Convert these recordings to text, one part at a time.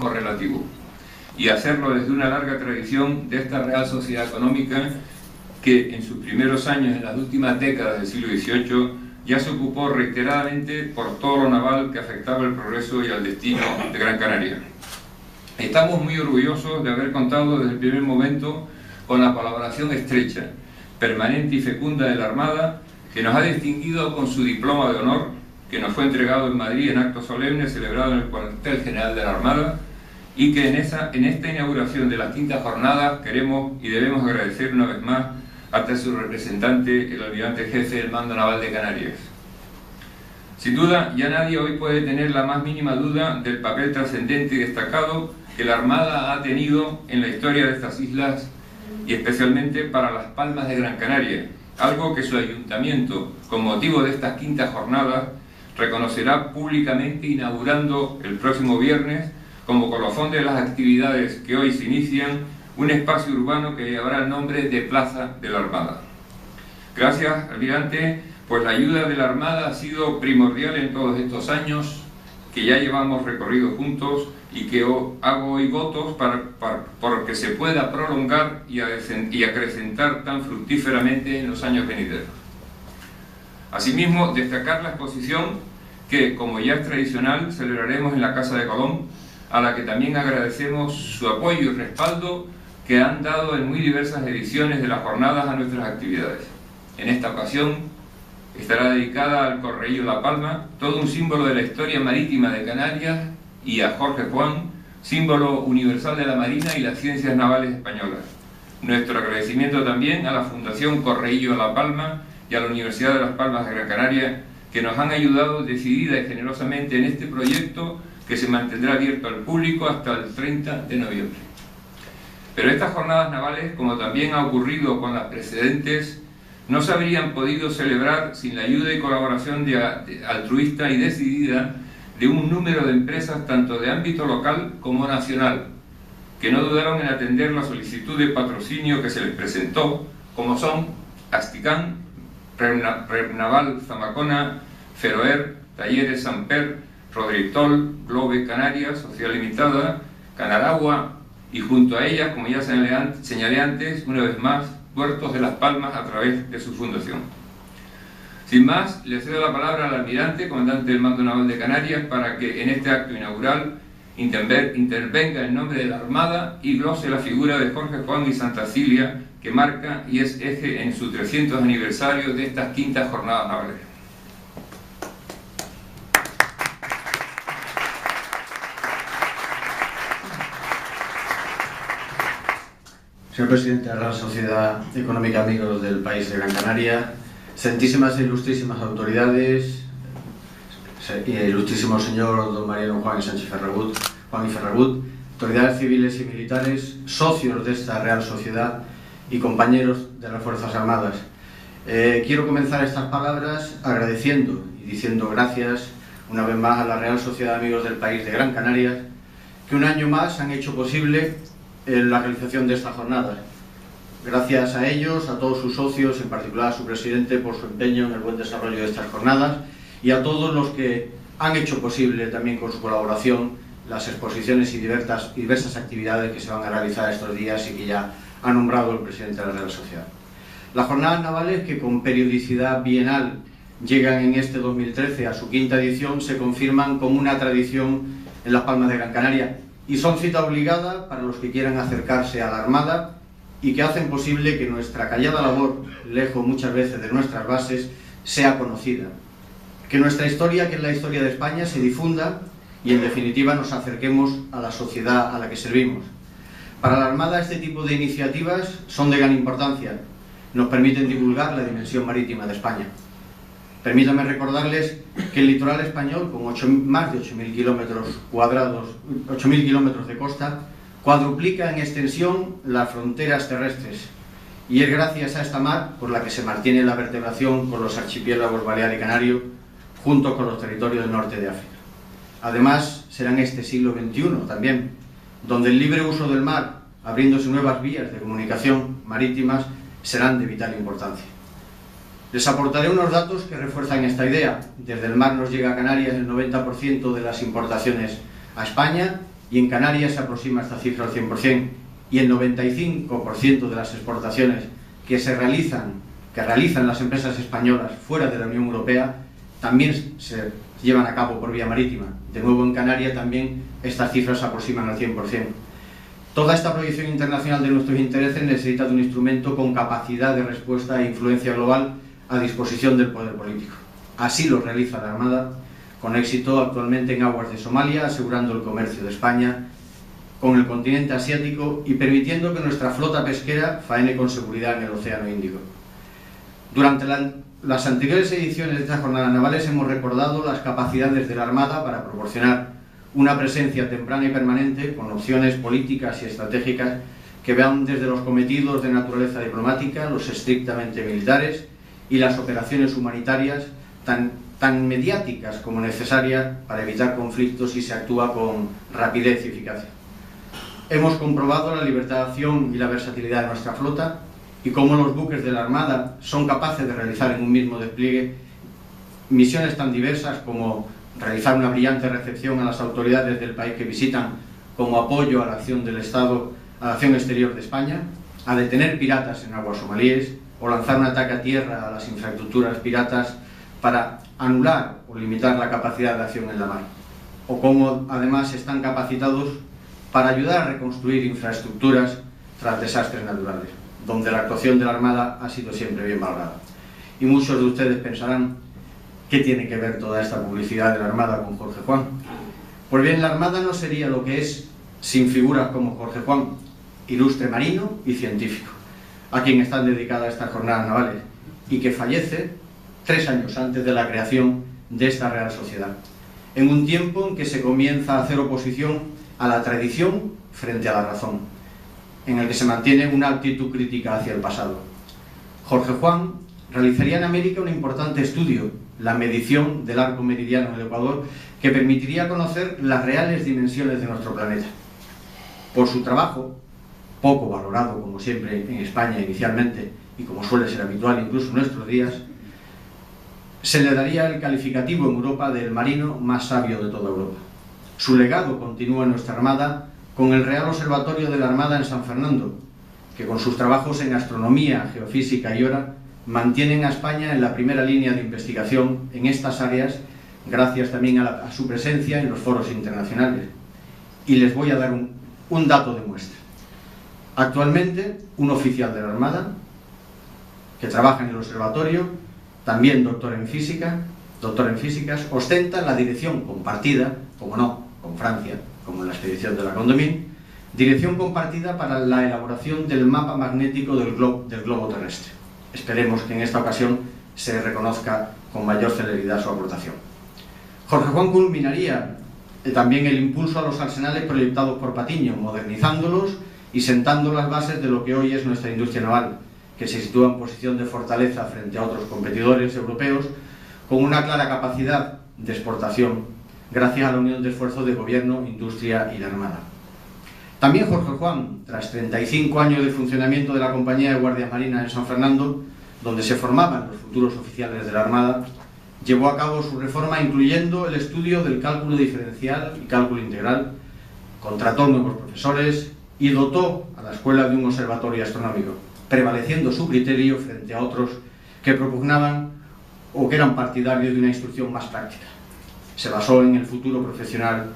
relativo, y hacerlo desde una larga tradición de esta Real Sociedad Económica que en sus primeros años, en las últimas décadas del siglo XVIII, ya se ocupó reiteradamente por todo lo naval que afectaba el progreso y al destino de Gran Canaria. Estamos muy orgullosos de haber contado desde el primer momento con la colaboración estrecha, permanente y fecunda de la Armada, que nos ha distinguido con su diploma de honor, que nos fue entregado en Madrid en acto solemne celebrado en el cuartel general de la Armada, y que en esta inauguración de las quintas jornadas queremos y debemos agradecer una vez más hasta su representante, el almirante jefe del Mando Naval de Canarias. Sin duda, ya nadie hoy puede tener la más mínima duda del papel trascendente y destacado que la Armada ha tenido en la historia de estas islas y especialmente para las Palmas de Gran Canaria, algo que su ayuntamiento, con motivo de estas quintas jornadas, reconocerá públicamente inaugurando el próximo viernes, como colofón de las actividades que hoy se inician, un espacio urbano que llevará el nombre de Plaza de la Armada. Gracias, almirante, pues la ayuda de la Armada ha sido primordial en todos estos años que ya llevamos recorrido juntos y que hago hoy votos por que se pueda prolongar y acrecentar tan fructíferamente en los años venideros. Asimismo, destacar la exposición que, como ya es tradicional, celebraremos en la Casa de Colón, a la que también agradecemos su apoyo y respaldo que han dado en muy diversas ediciones de las jornadas a nuestras actividades. En esta ocasión estará dedicada al Correío La Palma, todo un símbolo de la historia marítima de Canarias, y a Jorge Juan, símbolo universal de la Marina y las ciencias navales españolas. Nuestro agradecimiento también a la Fundación Correío La Palma y a la Universidad de Las Palmas de Gran Canaria, que nos han ayudado decidida y generosamente en este proyecto que se mantendrá abierto al público hasta el 30 de noviembre. Pero estas jornadas navales, como también ha ocurrido con las precedentes, no se habrían podido celebrar sin la ayuda y colaboración altruista y decidida de un número de empresas tanto de ámbito local como nacional, que no dudaron en atender la solicitud de patrocinio que se les presentó, como son Asticán, Naval Zamacona, Feroer, Talleres Samper, Rodrictol, Globe Canarias, Sociedad Limitada, Canaragua y junto a ellas, como ya señalé antes, una vez más, Puertos de Las Palmas a través de su fundación. Sin más, le cedo la palabra al almirante, comandante del Mando Naval de Canarias, para que en este acto inaugural intervenga en nombre de la Armada y glose la figura de Jorge Juan y Santa Cilia, que marca y es eje en su 300 aniversario de estas quintas jornadas navales. Señor presidente de la Real Sociedad Económica Amigos del País de Gran Canaria, excelentísimas e ilustrísimas autoridades, ilustrísimo señor don Mariano Juan y Ferragut, autoridades civiles y militares, socios de esta Real Sociedad y compañeros de las Fuerzas Armadas. Quiero comenzar estas palabras agradeciendo y diciendo gracias una vez más a la Real Sociedad Amigos del País de Gran Canaria, que un año más han hecho posible la realización de estas jornadas. Gracias a ellos, a todos sus socios, en particular a su presidente, por su empeño en el buen desarrollo de estas jornadas, y a todos los que han hecho posible también con su colaboración las exposiciones y diversas actividades que se van a realizar estos días y que ya ha nombrado el presidente de la Real Sociedad. Las jornadas navales, que con periodicidad bienal llegan en este 2013 a su quinta edición, se confirman como una tradición en Las Palmas de Gran Canaria y son cita obligada para los que quieran acercarse a la Armada y que hacen posible que nuestra callada labor, lejos muchas veces de nuestras bases, sea conocida. Que nuestra historia, que es la historia de España, se difunda y en definitiva nos acerquemos a la sociedad a la que servimos. Para la Armada este tipo de iniciativas son de gran importancia, nos permiten divulgar la dimensión marítima de España. Permítanme recordarles que el litoral español, con más de 8.000 kilómetros cuadrados, 8.000 kilómetros de costa, cuadruplica en extensión las fronteras terrestres, y es gracias a esta mar por la que se mantiene la vertebración con los archipiélagos Balear y Canario, junto con los territorios del norte de África. Además, será en este siglo XXI también, donde el libre uso del mar, abriéndose nuevas vías de comunicación marítimas, serán de vital importancia. Les aportaré unos datos que refuerzan esta idea. Desde el mar nos llega a Canarias el 90% de las importaciones a España y en Canarias se aproxima esta cifra al 100%, y el 95% de las exportaciones que realizan las empresas españolas fuera de la Unión Europea también se llevan a cabo por vía marítima. De nuevo, en Canarias también estas cifras se aproximan al 100%. Toda esta proyección internacional de nuestros intereses necesita de un instrumento con capacidad de respuesta e influencia global a disposición del poder político. Así lo realiza la Armada, con éxito actualmente en aguas de Somalia, asegurando el comercio de España con el continente asiático y permitiendo que nuestra flota pesquera faene con seguridad en el Océano Índico. Durante las anteriores ediciones de estas jornadas navales hemos recordado las capacidades de la Armada para proporcionar una presencia temprana y permanente con opciones políticas y estratégicas que van desde los cometidos de naturaleza diplomática, los estrictamente militares, y las operaciones humanitarias tan mediáticas como necesarias para evitar conflictos si se actúa con rapidez y eficacia. Hemos comprobado la libertad de acción y la versatilidad de nuestra flota y cómo los buques de la Armada son capaces de realizar en un mismo despliegue misiones tan diversas como realizar una brillante recepción a las autoridades del país que visitan como apoyo a la acción del Estado, a la acción exterior de España, a detener piratas en aguas somalíes o lanzar un ataque a tierra a las infraestructuras piratas para anular o limitar la capacidad de acción en la mar, o cómo además están capacitados para ayudar a reconstruir infraestructuras tras desastres naturales, donde la actuación de la Armada ha sido siempre bien valorada. Y muchos de ustedes pensarán, ¿qué tiene que ver toda esta publicidad de la Armada con Jorge Juan? Pues bien, la Armada no sería lo que es sin figuras como Jorge Juan, ilustre marino y científico, a quien están dedicadas estas jornadas navales, y que fallece 3 años antes de la creación de esta Real Sociedad, en un tiempo en que se comienza a hacer oposición a la tradición frente a la razón, en el que se mantiene una actitud crítica hacia el pasado. Jorge Juan realizaría en América un importante estudio, la medición del arco meridiano del Ecuador, que permitiría conocer las reales dimensiones de nuestro planeta. Por su trabajo, poco valorado como siempre en España inicialmente, y como suele ser habitual incluso en nuestros días, se le daría el calificativo en Europa del marino más sabio de toda Europa. Su legado continúa en nuestra Armada con el Real Observatorio de la Armada en San Fernando, que con sus trabajos en astronomía, geofísica y hora mantienen a España en la primera línea de investigación en estas áreas, gracias también a su presencia en los foros internacionales. Y les voy a dar un dato de muestra. Actualmente, un oficial de la Armada que trabaja en el observatorio, también doctor en físicas, ostenta la dirección compartida, como no, con Francia, como en la expedición de la Condamine, dirección compartida para la elaboración del mapa magnético del globo terrestre. Esperemos que en esta ocasión se reconozca con mayor celeridad su aportación. Jorge Juan culminaría también el impulso a los arsenales proyectados por Patiño, modernizándolos y sentando las bases de lo que hoy es nuestra industria naval, que se sitúa en posición de fortaleza frente a otros competidores europeos, con una clara capacidad de exportación, gracias a la unión de esfuerzos de gobierno, industria y la Armada. También Jorge Juan, tras 35 años de funcionamiento de la Compañía de Guardias Marinas en San Fernando, donde se formaban los futuros oficiales de la Armada, llevó a cabo su reforma incluyendo el estudio del cálculo diferencial y cálculo integral, contrató nuevos profesores y dotó a la escuela de un observatorio astronómico, prevaleciendo su criterio frente a otros que propugnaban o que eran partidarios de una instrucción más práctica. Se basó en el futuro profesional,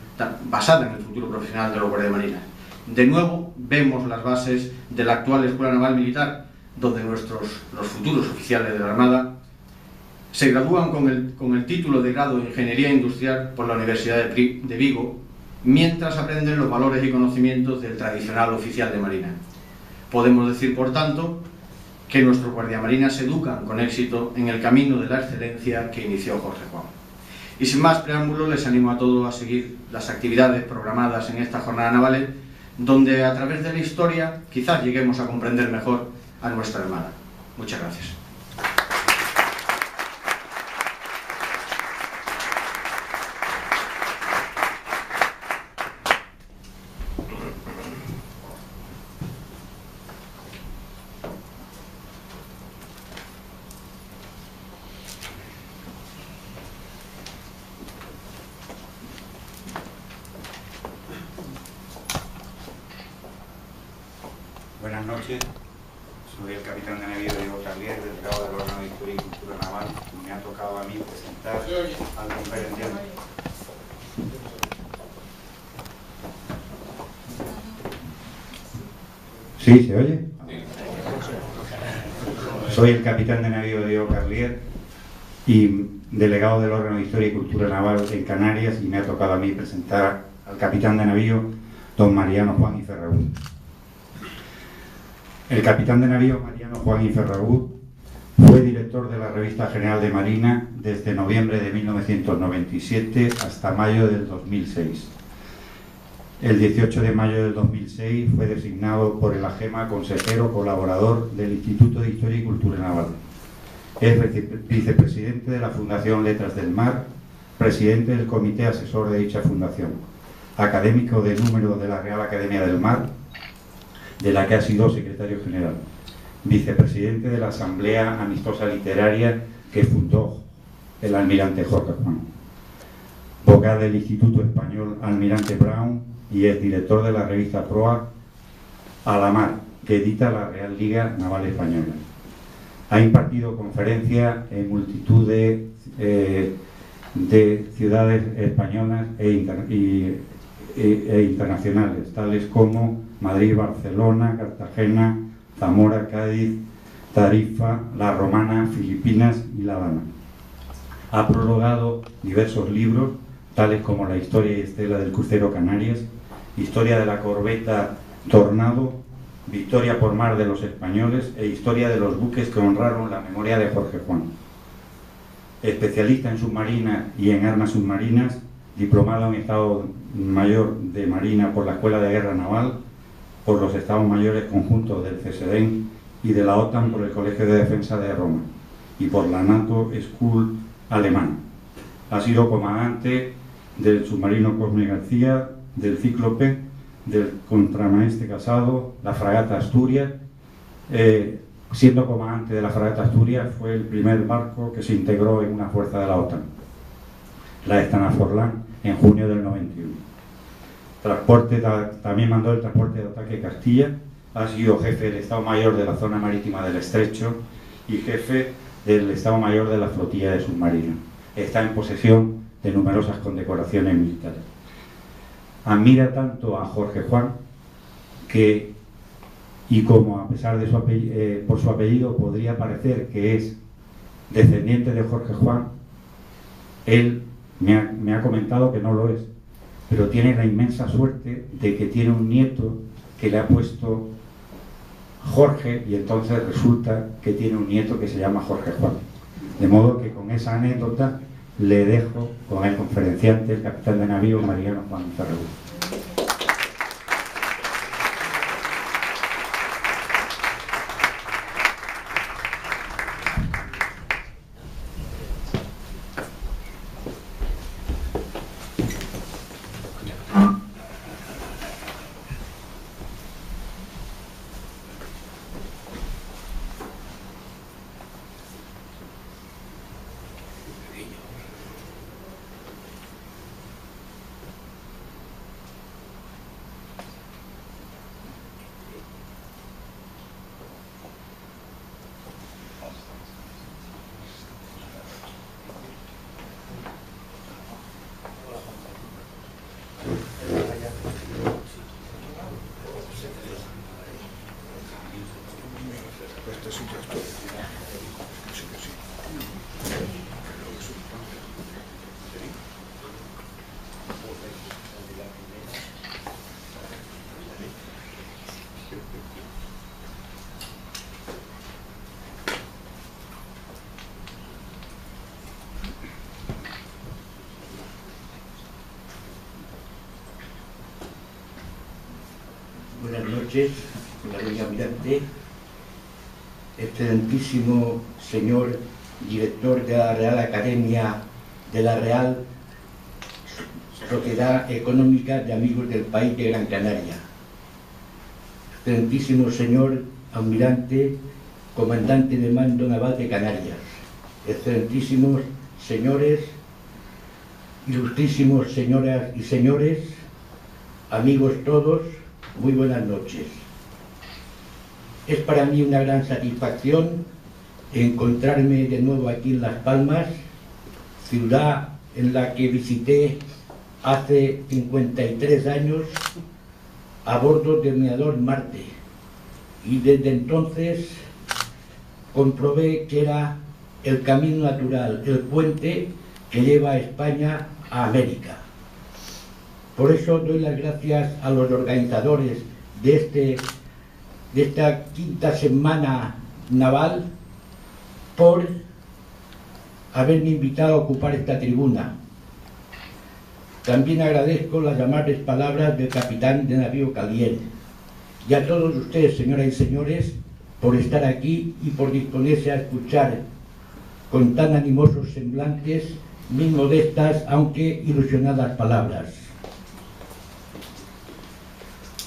basada en el futuro profesional de los guardias marinas. De nuevo, vemos las bases de la actual Escuela Naval Militar, donde los futuros oficiales de la Armada se gradúan con el título de grado de Ingeniería Industrial por la Universidad de Vigo, mientras aprenden los valores y conocimientos del tradicional oficial de Marina. Podemos decir, por tanto, que nuestros guardiamarinas se educan con éxito en el camino de la excelencia que inició Jorge Juan. Y sin más preámbulo, les animo a todos a seguir las actividades programadas en esta jornada navales, donde a través de la historia quizás lleguemos a comprender mejor a nuestra Armada. Muchas gracias. Buenas noches, soy el capitán de navío Diego Carlier, delegado del órgano de Historia y Cultura Naval, y me ha tocado a mí presentar al conferenciante. ¿Sí? ¿Se oye? Soy el capitán de navío Diego Carlier y delegado del órgano de Historia y Cultura Naval en Canarias, y me ha tocado a mí presentar al capitán de navío don Mariano Juan y Ferragut. El capitán de navío Mariano Juan y Ferragut fue director de la Revista General de Marina desde noviembre de 1997 hasta mayo del 2006. El 18 de mayo del 2006 fue designado por el AGEMA consejero colaborador del Instituto de Historia y Cultura Naval. Es vicepresidente de la Fundación Letras del Mar, presidente del comité asesor de dicha fundación, académico de número de la Real Academia del Mar, de la que ha sido secretario general, vicepresidente de la Asamblea Amistosa Literaria que fundó el almirante Jorge Juan, vocal del Instituto Español Almirante Brown y es director de la revista Proa a la Mar, que edita la Real Liga Naval Española. Ha impartido conferencias en multitud de ciudades españolas e internacionales, tales como Madrid, Barcelona, Cartagena, Zamora, Cádiz, Tarifa, La Romana, Filipinas y La Habana. Ha prologado diversos libros, tales como La historia y estela del crucero Canarias, Historia de la corbeta Tornado, Victoria por mar de los españoles e Historia de los buques que honraron la memoria de Jorge Juan. Especialista en submarina y en armas submarinas, diplomado en Estado Mayor de Marina por la Escuela de Guerra Naval, por los Estados Mayores Conjuntos del CSDEN y de la OTAN por el Colegio de Defensa de Roma y por la NATO School alemana. Ha sido comandante del submarino Cosme García, del Cíclope, del contramaestre Casado, la fragata Asturias. Siendo comandante de la fragata Asturias, fue el primer barco que se integró en una fuerza de la OTAN, la Estana Forlán, en junio del 91. También mandó el transporte de ataque Castilla, ha sido jefe del Estado Mayor de la zona marítima del Estrecho y jefe del Estado Mayor de la flotilla de submarinos. Está en posesión de numerosas condecoraciones militares. Admira tanto a Jorge Juan que, y como a pesar de por su apellido podría parecer que es descendiente de Jorge Juan, él me ha comentado que no lo es, pero tiene la inmensa suerte de que tiene un nieto que le ha puesto Jorge, y entonces resulta que tiene un nieto que se llama Jorge Juan. De modo que con esa anécdota le dejo con el conferenciante, el capitán de navío Mariano Juan Ferragut. Buenas noches, señor almirante, excelentísimo señor director de la Real Academia de la Real Sociedad Económica de Amigos del País de Gran Canaria, excelentísimo señor almirante, comandante de mando naval de Canarias, excelentísimos señores, ilustrísimos señoras y señores, amigos todos, muy buenas noches. Es para mí una gran satisfacción encontrarme de nuevo aquí en Las Palmas, ciudad en la que visité hace 53 años a bordo del Mirador Marte, y desde entonces comprobé que era el camino natural, el puente que lleva a España a América. Por eso doy las gracias a los organizadores de esta quinta semana naval por haberme invitado a ocupar esta tribuna. También agradezco las amables palabras del capitán de navío Calier, y a todos ustedes, señoras y señores, por estar aquí y por disponerse a escuchar con tan animosos semblantes mis modestas, aunque ilusionadas palabras.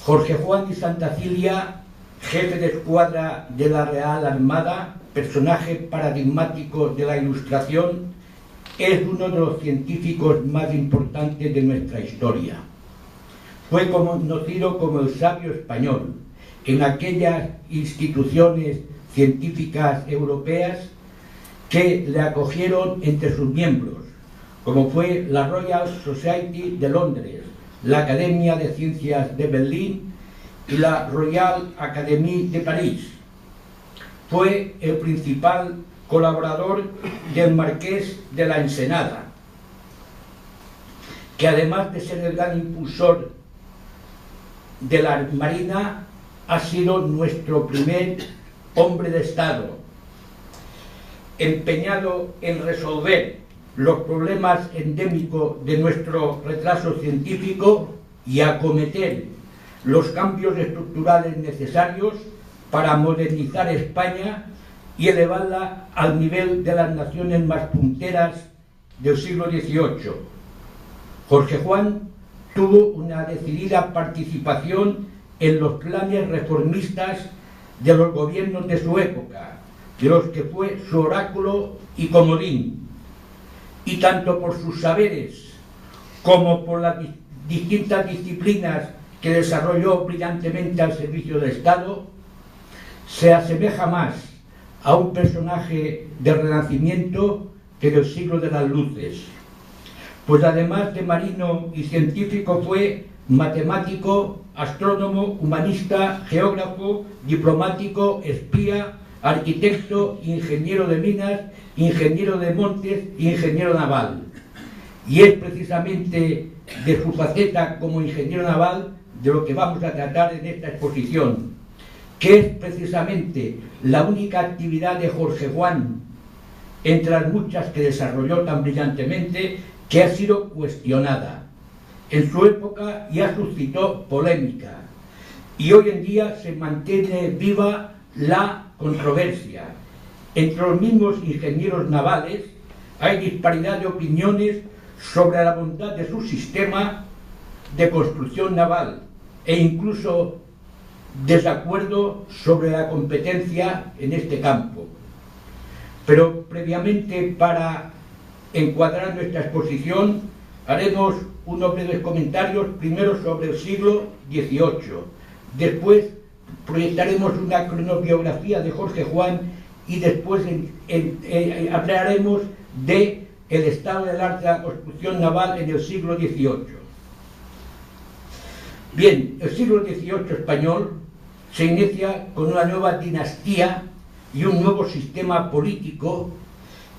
Jorge Juan de Santa Cilia, jefe de escuadra de la Real Armada, personaje paradigmático de la Ilustración, es uno de los científicos más importantes de nuestra historia. Fue conocido como el sabio español en aquellas instituciones científicas europeas que le acogieron entre sus miembros, como fue la Royal Society de Londres, la Academia de Ciencias de Berlín y la Royal Academy de París. Fue el principal colaborador del Marqués de la Ensenada, que además de ser el gran impulsor de la Marina, ha sido nuestro primer hombre de Estado, empeñado en resolver los problemas endémicos de nuestro retraso científico y acometer los cambios estructurales necesarios para modernizar España y elevarla al nivel de las naciones más punteras del siglo XVIII. Jorge Juan tuvo una decidida participación en los planes reformistas de los gobiernos de su época, de los que fue su oráculo y comodín, y tanto por sus saberes como por las distintas disciplinas que desarrolló brillantemente al servicio del Estado, se asemeja más a un personaje del Renacimiento que del siglo de las luces, pues además de marino y científico fue matemático, astrónomo, humanista, geógrafo, diplomático, espía, arquitecto, ingeniero de minas, ingeniero de montes y ingeniero naval. Y es precisamente de su faceta como ingeniero naval de lo que vamos a tratar en esta exposición, que es precisamente la única actividad de Jorge Juan, entre las muchas que desarrolló tan brillantemente, que ha sido cuestionada en su época y ha suscitado polémica. Y hoy en día se mantiene viva la controversia. Entre los mismos ingenieros navales hay disparidad de opiniones sobre la bondad de su sistema de construcción naval e incluso desacuerdo sobre la competencia en este campo. Pero previamente, para encuadrar nuestra exposición, haremos unos breves comentarios, primero sobre el siglo XVIII, después proyectaremos una cronobiografía de Jorge Juan y después hablaremos del estado del arte de la construcción naval en el siglo XVIII. Bien, el siglo XVIII español se inicia con una nueva dinastía y un nuevo sistema político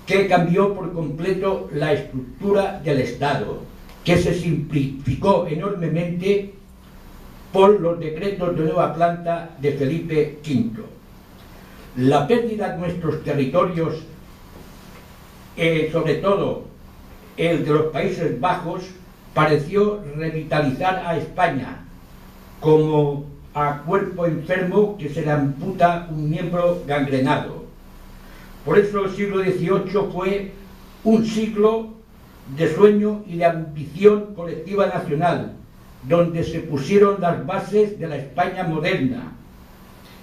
que cambió por completo la estructura del Estado, que se simplificó enormemente por los decretos de nueva planta de Felipe V. La pérdida de nuestros territorios, sobre todo el de los Países Bajos, pareció revitalizar a España como a cuerpo enfermo que se le amputa un miembro gangrenado. Por eso el siglo XVIII fue un siglo de sueño y de ambición colectiva nacional, donde se pusieron las bases de la España moderna.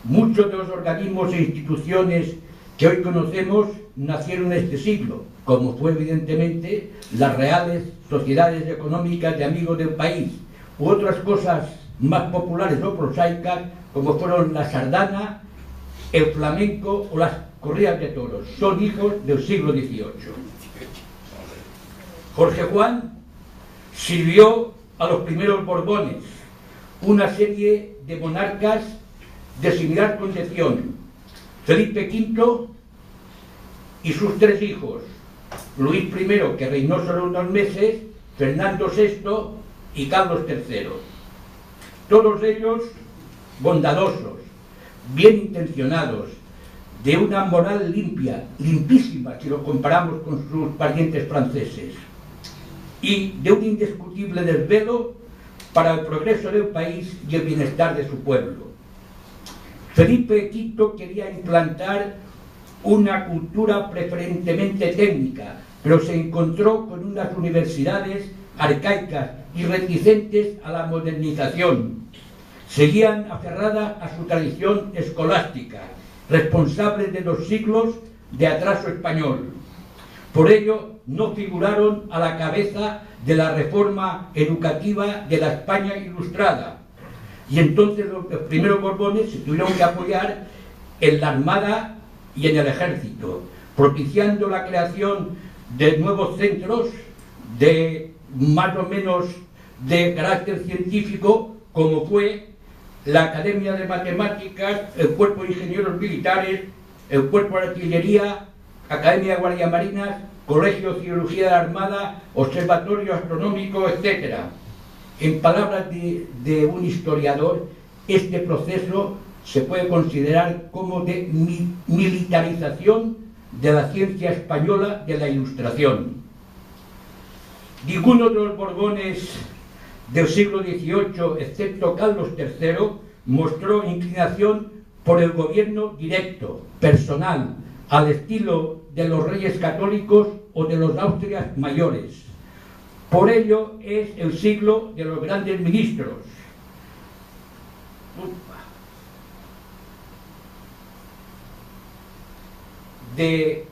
Muchos de los organismos e instituciones que hoy conocemos nacieron en este siglo, como fue evidentemente las reales sociedades económicas de amigos del país, u otras cosas más populares o prosaicas, como fueron la sardana el flamenco o las corridas de toros. Son hijos del siglo XVIII. Jorge Juan sirvió a los primeros Borbones, una serie de monarcas de similar concepción: Felipe V y sus tres hijos, Luis I, que reinó solo unos meses, Fernando VI y Carlos III. Todos ellos bondadosos, bien intencionados, de una moral limpia, limpísima si lo comparamos con sus parientes franceses, y de un indiscutible desvelo para el progreso del país y el bienestar de su pueblo. Felipe V quería implantar una cultura preferentemente técnica, pero se encontró con unas universidades arcaicas y reticentes a la modernización. Seguían aferradas a su tradición escolástica, responsables de los siglos de atraso español. Por ello, no figuraron a la cabeza de la reforma educativa de la España ilustrada. Y entonces los primeros Borbones se tuvieron que apoyar en la Armada y en el Ejército, propiciando la creación de nuevos centros de más o menos de carácter científico, como fue la Academia de Matemáticas, el Cuerpo de Ingenieros Militares, el Cuerpo de Artillería, Academia de Guardias Marinas, Colegio de Cirugía de la Armada, Observatorio Astronómico, etc. En palabras de un historiador, este proceso se puede considerar como de militarización de la ciencia española de la Ilustración. Ninguno de los Borbones del siglo XVIII, excepto Carlos III, mostró inclinación por el gobierno directo, personal, al estilo de los reyes católicos o de los Austrias mayores. Por ello es el siglo de los grandes ministros. De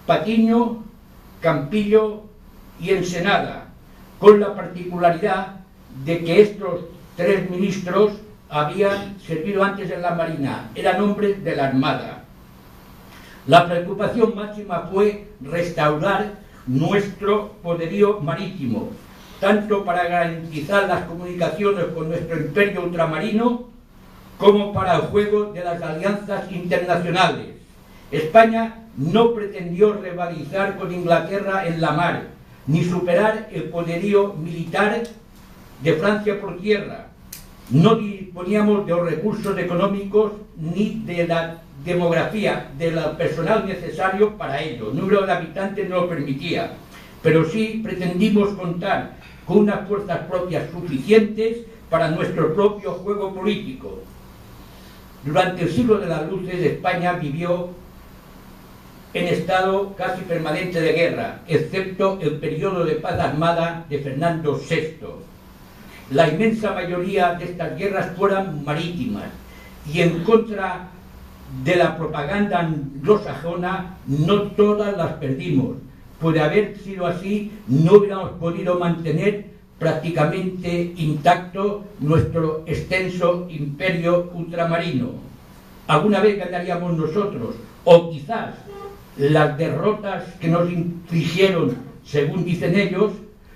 Patiño, Campillo y Ensenada, con la particularidad de que estos tres ministros habían servido antes en la Marina, eran hombres de la Armada. La preocupación máxima fue restaurar nuestro poderío marítimo, tanto para garantizar las comunicaciones con nuestro imperio ultramarino, como para el juego de las alianzas internacionales. España no pretendió rivalizar con Inglaterra en la mar, ni superar el poderío militar de Francia por tierra. No disponíamos de los recursos económicos ni de la demografía, del personal necesario para ello. El número de habitantes no lo permitía, pero sí pretendimos contar con unas fuerzas propias suficientes para nuestro propio juego político. Durante el siglo de las luces, España vivió en estado casi permanente de guerra, excepto el periodo de paz armada de Fernando VI. La inmensa mayoría de estas guerras fueron marítimas, y en contra de la propaganda anglosajona, no todas las perdimos. Pues de haber sido así, no hubiéramos podido mantener prácticamente intacto nuestro extenso imperio ultramarino. Alguna vez ganaríamos nosotros, o quizás las derrotas que nos infligieron, según dicen ellos,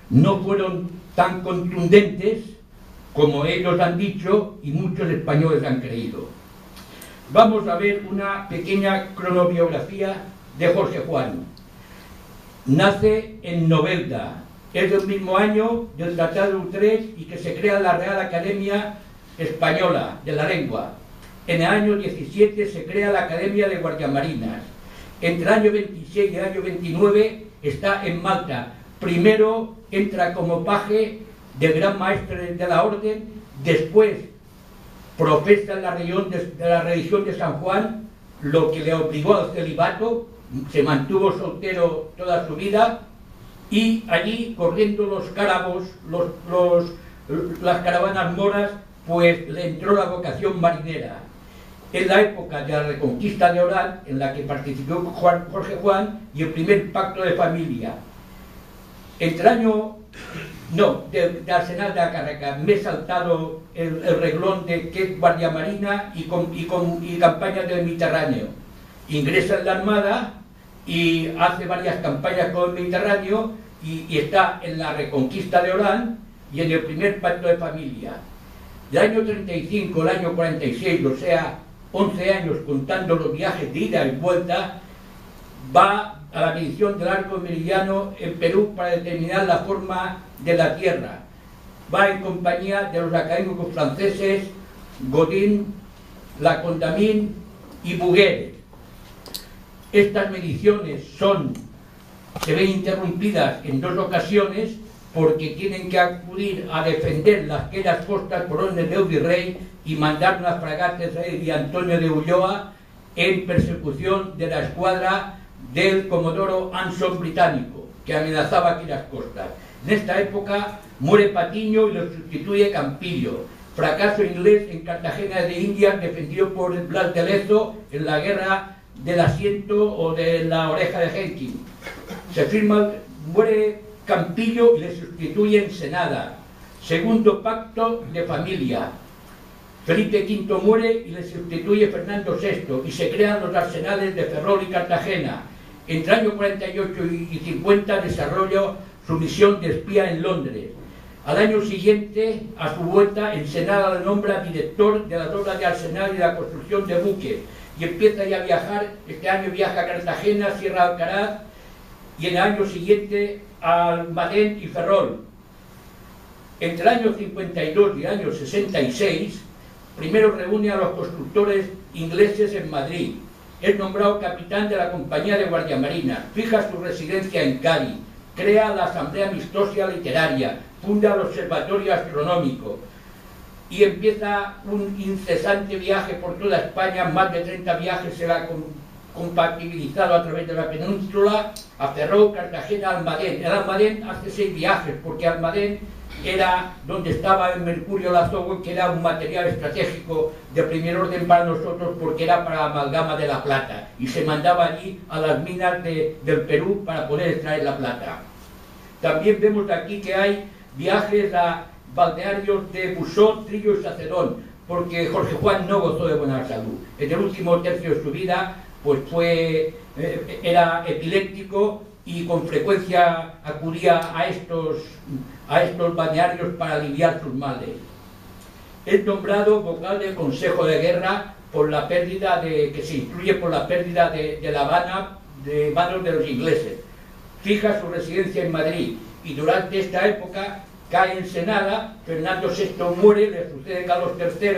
no fueron tan contundentes como ellos han dicho y muchos españoles han creído. Vamos a ver una pequeña cronobiografía de Jorge Juan. Nace en Novelda, es del mismo año del Tratado de Utrecht y que se crea la Real Academia Española de la Lengua. En el año 17 se crea la Academia de Guardias Marinas. Entre el año 26 y el año 29 está en Malta. Primero entra como paje del Gran Maestre de la Orden, después profesa en la religión de San Juan, lo que le obligó al celibato, se mantuvo soltero toda su vida, y allí, corriendo los cárabos, las caravanas moras, pues le entró la vocación marinera. En la época de la reconquista de Orán, en la que participó Jorge Juan, y el primer pacto de familia. Entre el año No, de Arsenal de Carraca. Me he saltado el reglón de que es Guardia Marina y campañas del Mediterráneo. Ingresa en la Armada y hace varias campañas con el Mediterráneo y está en la reconquista de Orán y en el primer pacto de familia. Del año 35 al año 46, o sea, 11 años contando los viajes de ida y vuelta, va a la medición del arco meridiano en Perú para determinar la forma de la Tierra. Va en compañía de los académicos franceses Godin, Lacondamine y Bougueres. Estas mediciones se ven interrumpidas en 2 ocasiones porque tienen que acudir a defender aquellas costas por orden de virrey y mandar unas fragatas de Antonio de Ulloa en persecución de la escuadra del comodoro Anson británico, que amenazaba aquellas costas. En esta época muere Patiño y lo sustituye Campillo. Fracaso inglés en Cartagena de Indias, defendido por Blas de Lezo en la guerra del asiento o de la oreja de Jenkins. Muere Campillo y le sustituye Ensenada. Segundo pacto de familia. Felipe V muere y le sustituye Fernando VI y se crean los arsenales de Ferrol y Cartagena. Entre el año 48 y 50 desarrolla su misión de espía en Londres. Al año siguiente, a su vuelta, Ensenada le nombra director de las obras de arsenal y de la construcción de buques y empieza ya a viajar. Este año viaja a Cartagena, Sierra Alcaraz y en el año siguiente a Almadén y Ferrol. Entre el año 52 y el año 66, primero reúne a los constructores ingleses en Madrid. Es nombrado capitán de la Compañía de Guardia Marina, fija su residencia en Cádiz, crea la Asamblea Amistosa Literaria, funda el Observatorio Astronómico y empieza un incesante viaje por toda España. Más de 30 viajes se ha compatibilizado a través de la península, a Ferrol, Cartagena, Almadén. En Almadén hace 6 viajes, porque Almadén era donde estaba el mercurio Lazogo, que era un material estratégico de primer orden para nosotros porque era para amalgama de la plata y se mandaba allí a las minas del Perú para poder extraer la plata. También vemos aquí que hay viajes a balnearios de Busón, Trillo y Sacedón, porque Jorge Juan no gozó de buena salud. En el último tercio de su vida pues era epiléptico y con frecuencia acudía a estos balnearios para aliviar sus males. Es nombrado vocal del Consejo de Guerra por la pérdida que se instruye por la pérdida de La Habana de manos de los ingleses. Fija su residencia en Madrid y durante esta época cae en Ensenada. Fernando VI muere, le sucede Carlos III,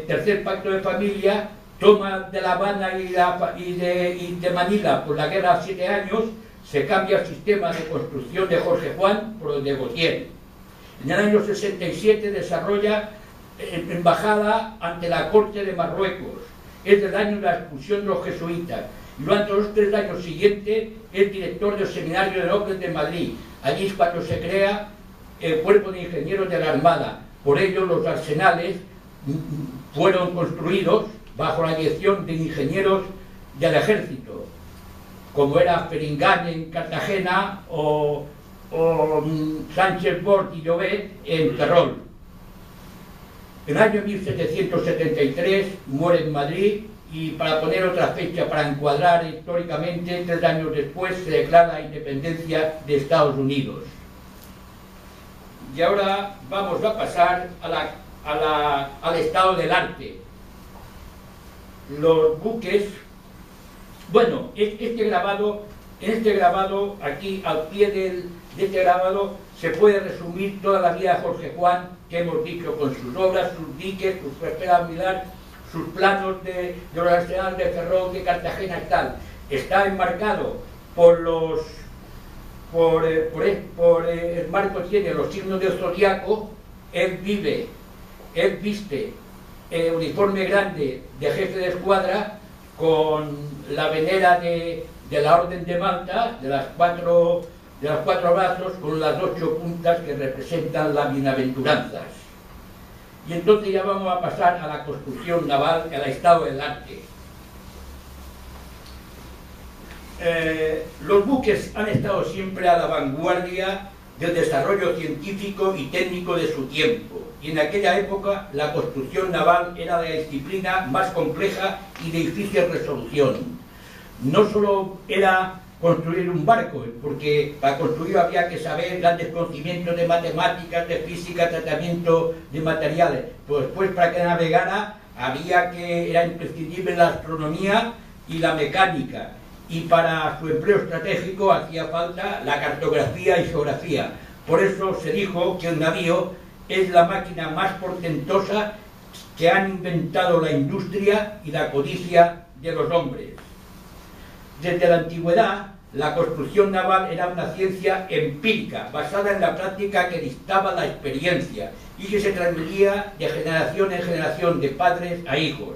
tercer pacto de familia. Toma de La Habana y de Manila por la guerra de 7 años, se cambia el sistema de construcción de Jorge Juan por el de Gautier. En el año 67 desarrolla embajada ante la corte de Marruecos. Es el año de la expulsión de los jesuitas. Y durante los 3 años siguientes es director del Seminario de Nobles de Madrid. Allí es cuando se crea el Cuerpo de Ingenieros de la Armada. Por ello los arsenales fueron construidos bajo la dirección de ingenieros del ejército, como era Feringán en Cartagena o Sánchez Bort y Llobet en Ferrol. En el año 1773 muere en Madrid y, para poner otra fecha para encuadrar históricamente, 3 años después se declara la independencia de Estados Unidos. Y ahora vamos a pasar al estado del arte. Los buques, bueno, en este grabado, aquí al pie de este grabado, se puede resumir toda la vida de Jorge Juan, que hemos dicho, con sus obras, sus diques, sus esferas milar, sus planos de los arsenales de Ferrol, de Cartagena y tal. Está enmarcado por el marco tiene los signos del zodiaco. Él viste uniforme grande de jefe de escuadra con la venera de la Orden de Malta, de las cuatro brazos, con las 8 puntas que representan las bienaventuranzas. Y entonces ya vamos a pasar a la construcción naval, al estado del arte. Los buques han estado siempre a la vanguardia del desarrollo científico y técnico de su tiempo. Y en aquella época la construcción naval era la disciplina más compleja y de difícil resolución. No solo era construir un barco, porque para construirlo había que saber grandes conocimientos de matemáticas, de física, tratamiento de materiales. Pues después, para que navegara era imprescindible la astronomía y la mecánica, y para su empleo estratégico hacía falta la cartografía y geografía. Por eso se dijo que el navío es la máquina más portentosa que han inventado la industria y la codicia de los hombres. Desde la antigüedad, la construcción naval era una ciencia empírica, basada en la práctica que dictaba la experiencia y que se transmitía de generación en generación, de padres a hijos.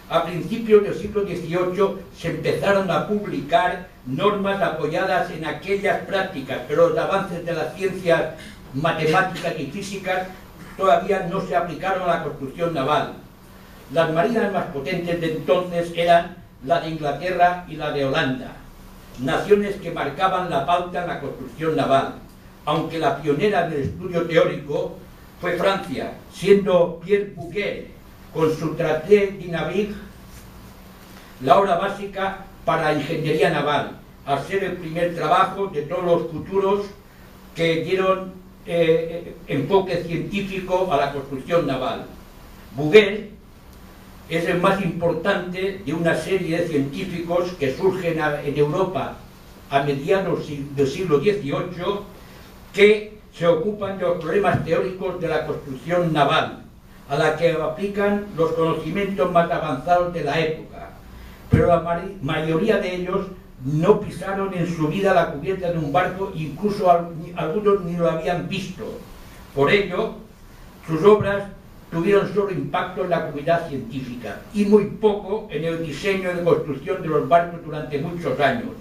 A principios del siglo XVIII se empezaron a publicar normas apoyadas en aquellas prácticas, pero los avances de las ciencias matemáticas y físicas todavía no se aplicaron a la construcción naval. Las marinas más potentes de entonces eran la de Inglaterra y la de Holanda, naciones que marcaban la pauta en la construcción naval, aunque la pionera del estudio teórico fue Francia, siendo Pierre Bouguer, con su Traité de Navire, la obra básica para la ingeniería naval, al ser el primer trabajo de todos los futuros que dieron enfoque científico a la construcción naval. Bouguer es el más importante de una serie de científicos que surgen en Europa a mediados del siglo XVIII, que se ocupan de los problemas teóricos de la construcción naval, a la que aplican los conocimientos más avanzados de la época, pero la mayoría de ellos no pisaron en su vida la cubierta de un barco, incluso algunos ni lo habían visto. Por ello, sus obras tuvieron solo impacto en la comunidad científica y muy poco en el diseño y construcción de los barcos durante muchos años.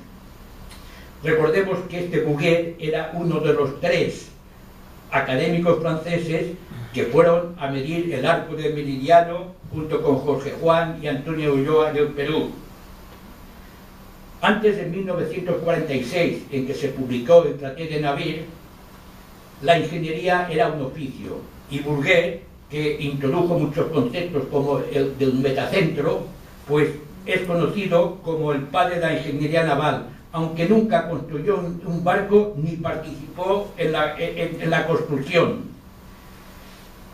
Recordemos que este Bouguer era uno de los 3 académicos franceses que fueron a medir el arco del Meridiano junto con Jorge Juan y Antonio Ulloa del Perú. Antes de 1946, en que se publicó el Traité de Navire, la ingeniería era un oficio, y Bouguer, que introdujo muchos conceptos como el del metacentro, pues es conocido como el padre de la ingeniería naval, aunque nunca construyó un barco ni participó en la construcción.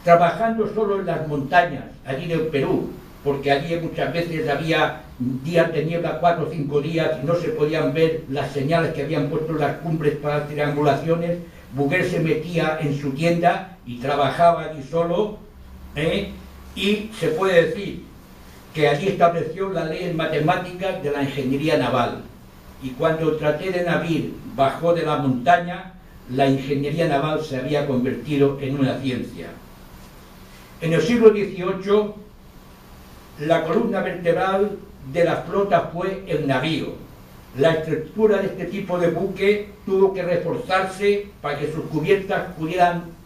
Trabajando solo en las montañas, allí del Perú, porque allí muchas veces había días de niebla, 4 o 5 días, y no se podían ver las señales que habían puesto en las cumbres para las triangulaciones, Bouguer se metía en su tienda y trabajaba allí solo, y se puede decir que allí estableció las leyes matemáticas de la ingeniería naval. Y cuando el Traité de Navire bajó de la montaña, la ingeniería naval se había convertido en una ciencia. En el siglo XVIII, la columna vertebral de la flota fue el navío. La estructura de este tipo de buque tuvo que reforzarse para que sus cubiertas pudieran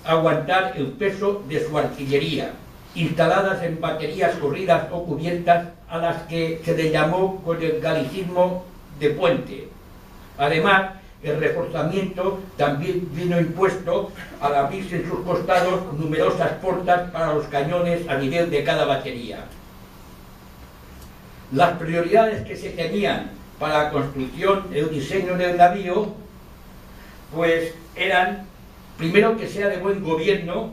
aguantar el peso de su artillería, instaladas en baterías corridas o cubiertas a las que se le llamó con el galicismo de puente. Además, el reforzamiento también vino impuesto al abrirse en sus costados numerosas portas para los cañones a nivel de cada batería. Las prioridades que se tenían para la construcción y el diseño del navío, pues eran, primero, que sea de buen gobierno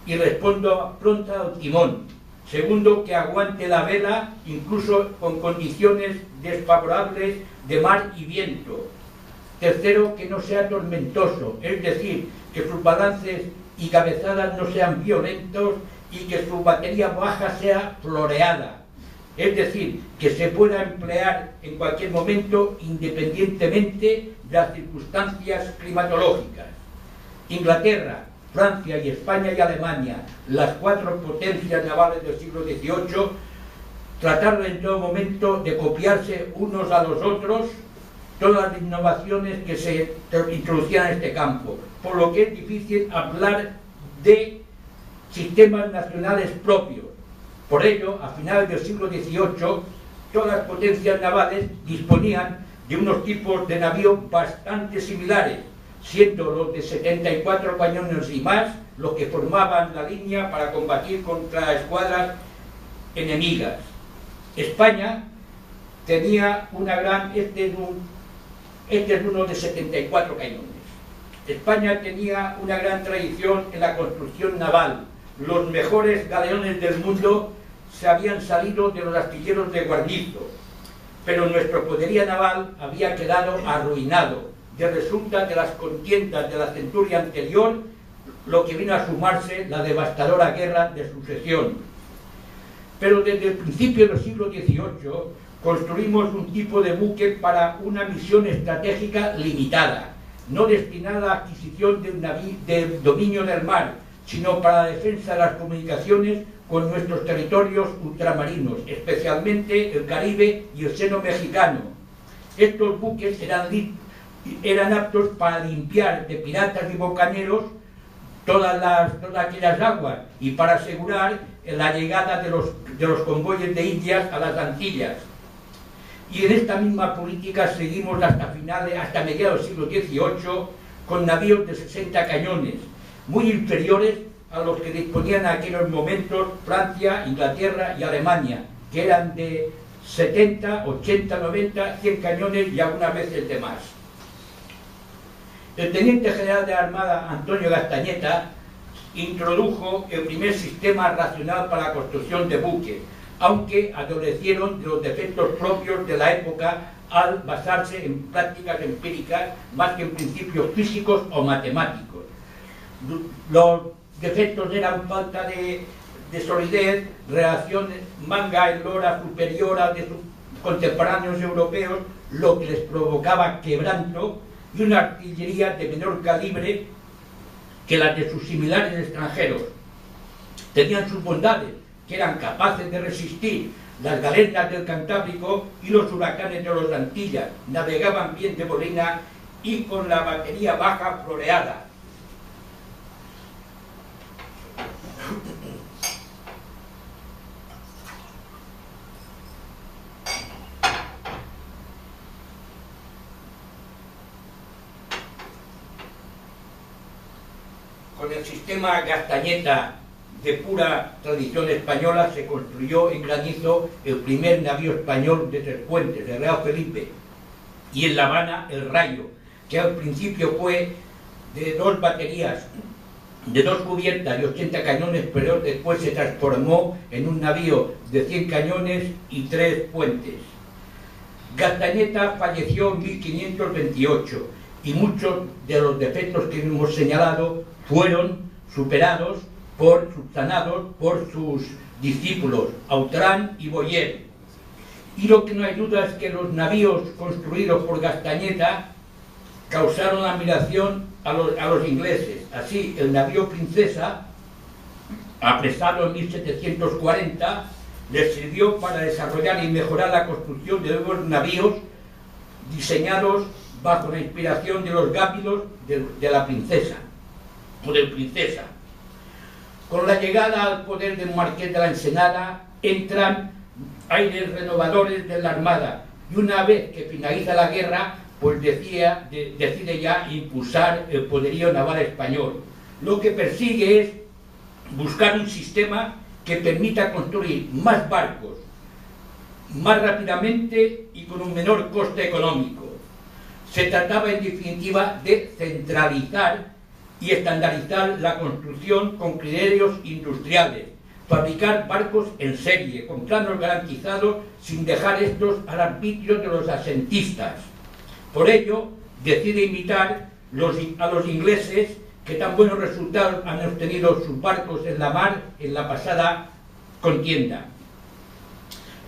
y responda pronto al timón. Segundo, que aguante la vela, incluso con condiciones desfavorables de mar y viento. Tercero, que no sea tormentoso, es decir, que sus balances y cabezadas no sean violentos y que su batería baja sea floreada. Es decir, que se pueda emplear en cualquier momento independientemente de las circunstancias climatológicas. Inglaterra, Francia y España y Alemania, las 4 potencias navales del siglo XVIII, trataron en todo momento de copiarse unos a los otros todas las innovaciones que se introducían en este campo, por lo que es difícil hablar de sistemas nacionales propios. Por ello, a finales del siglo XVIII, todas las potencias navales disponían de unos tipos de navío bastante similares, siendo los de 74 cañones y más los que formaban la línea para combatir contra escuadras enemigas. España tenía una gran... Este es uno de 74 cañones. España tenía una gran tradición en la construcción naval. Los mejores galeones del mundo se habían salido de los astilleros de Guarnizo, pero nuestro poderío naval había quedado arruinado de resulta de las contiendas de la centuria anterior, lo que vino a sumarse la devastadora guerra de sucesión. Pero desde el principio del siglo XVIII construimos un tipo de buque para una misión estratégica limitada, no destinada a la adquisición del dominio del mar, sino para la defensa de las comunicaciones con nuestros territorios ultramarinos, especialmente el Caribe y el seno mexicano. Estos buques eran aptos para limpiar de piratas y bocaneros todas aquellas aguas y para asegurar la llegada de los convoyes de Indias a las Antillas. Y en esta misma política seguimos hasta mediados del siglo XVIII, con navíos de 60 cañones, muy inferiores a los que disponían en aquellos momentos Francia, Inglaterra y Alemania, que eran de 70, 80, 90, 100 cañones y algunas veces de más. El teniente general de la Armada, Antonio Gastañeta, introdujo el primer sistema racional para la construcción de buques, aunque adolecieron de los defectos propios de la época al basarse en prácticas empíricas más que en principios físicos o matemáticos. Los defectos eran falta de solidez, relaciones manga en lora superior a de sus contemporáneos europeos, lo que les provocaba quebranto, y una artillería de menor calibre que las de sus similares extranjeros. Tenían sus bondades, que eran capaces de resistir las galenas del Cantábrico y los huracanes de los Antillas, navegaban bien de bolina y con la batería baja floreada. Con el sistema Gastañeta de pura tradición española se construyó en Granizo el primer navío español de 3 puentes, el Real Felipe, y en La Habana el Rayo, que al principio fue de 2 baterías, de 2 cubiertas y 80 cañones, pero después se transformó en un navío de 100 cañones y 3 puentes. Gastañeta falleció en 1528 y muchos de los defectos que hemos señalado fueron subsanados por sus discípulos, Autrán y Boyer. Y lo que no hay duda es que los navíos construidos por Gastañeta causaron admiración a los ingleses. Así, el navío Princesa, apresado en 1740, les sirvió para desarrollar y mejorar la construcción de nuevos navíos diseñados bajo la inspiración de los gápidos de la Princesa, o del Princesa. Con la llegada al poder del Marqués de la Ensenada entran aires renovadores de la Armada, y una vez que finaliza la guerra, pues decide ya impulsar el poderío naval español. Lo que persigue es buscar un sistema que permita construir más barcos, más rápidamente y con un menor coste económico. Se trataba en definitiva de centralizar y estandarizar la construcción con criterios industriales, fabricar barcos en serie, con planos garantizados, sin dejar estos al arbitrio de los asentistas. Por ello, decide imitar a los ingleses, que tan buenos resultados han obtenido sus barcos en la mar en la pasada contienda.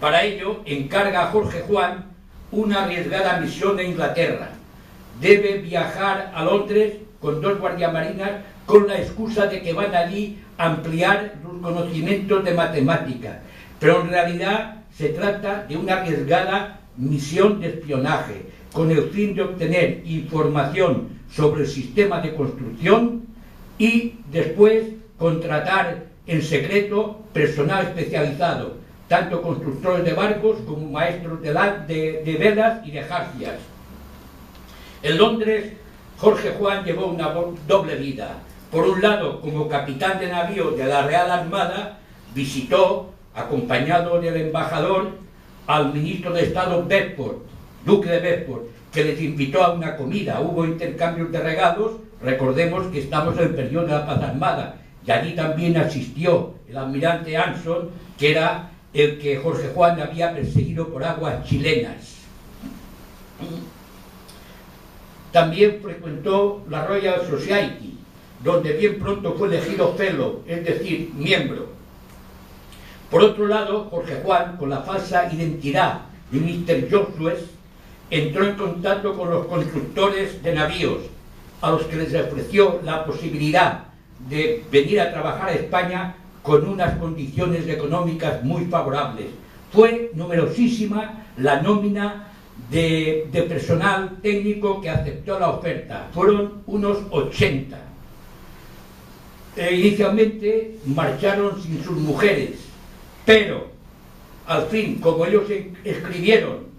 Para ello, encarga a Jorge Juan una arriesgada misión en Inglaterra. Debe viajar a Londres con 2 guardiamarinas con la excusa de que van allí a ampliar sus conocimientos de matemáticas, pero en realidad se trata de una arriesgada misión de espionaje, con el fin de obtener información sobre el sistema de construcción y después contratar en secreto personal especializado, tanto constructores de barcos como maestros de velas y de jarcias. En Londres, Jorge Juan llevó una doble vida. Por un lado, como capitán de navío de la Real Armada, visitó, acompañado del embajador, al ministro de Estado Bedford, duque de Bedford, que les invitó a una comida. Hubo intercambios de regalos. Recordemos que estamos en el periodo de la paz armada, y allí también asistió el almirante Anson, que era el que Jorge Juan había perseguido por aguas chilenas. También frecuentó la Royal Society, donde bien pronto fue elegido fellow, es decir, miembro. Por otro lado, Jorge Juan, con la falsa identidad de Mr. Joshua, entró en contacto con los constructores de navíos, a los que les ofreció la posibilidad de venir a trabajar a España con unas condiciones económicas muy favorables. Fue numerosísima la nómina de personal técnico que aceptó la oferta. Fueron unos 80. Inicialmente marcharon sin sus mujeres, pero al fin, como ellos escribieron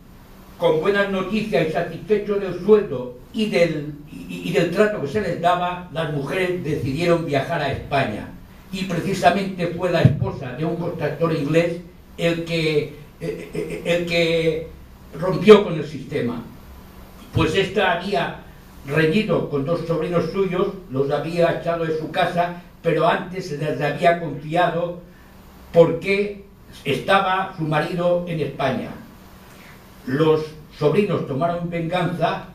con buenas noticias y satisfechos del sueldo y del trato que se les daba, las mujeres decidieron viajar a España. Y precisamente fue la esposa de un constructor inglés el que rompió con el sistema. Pues esta había reñido con dos sobrinos suyos, los había echado de su casa, pero antes se les había confiado porque estaba su marido en España. Los sobrinos tomaron venganza,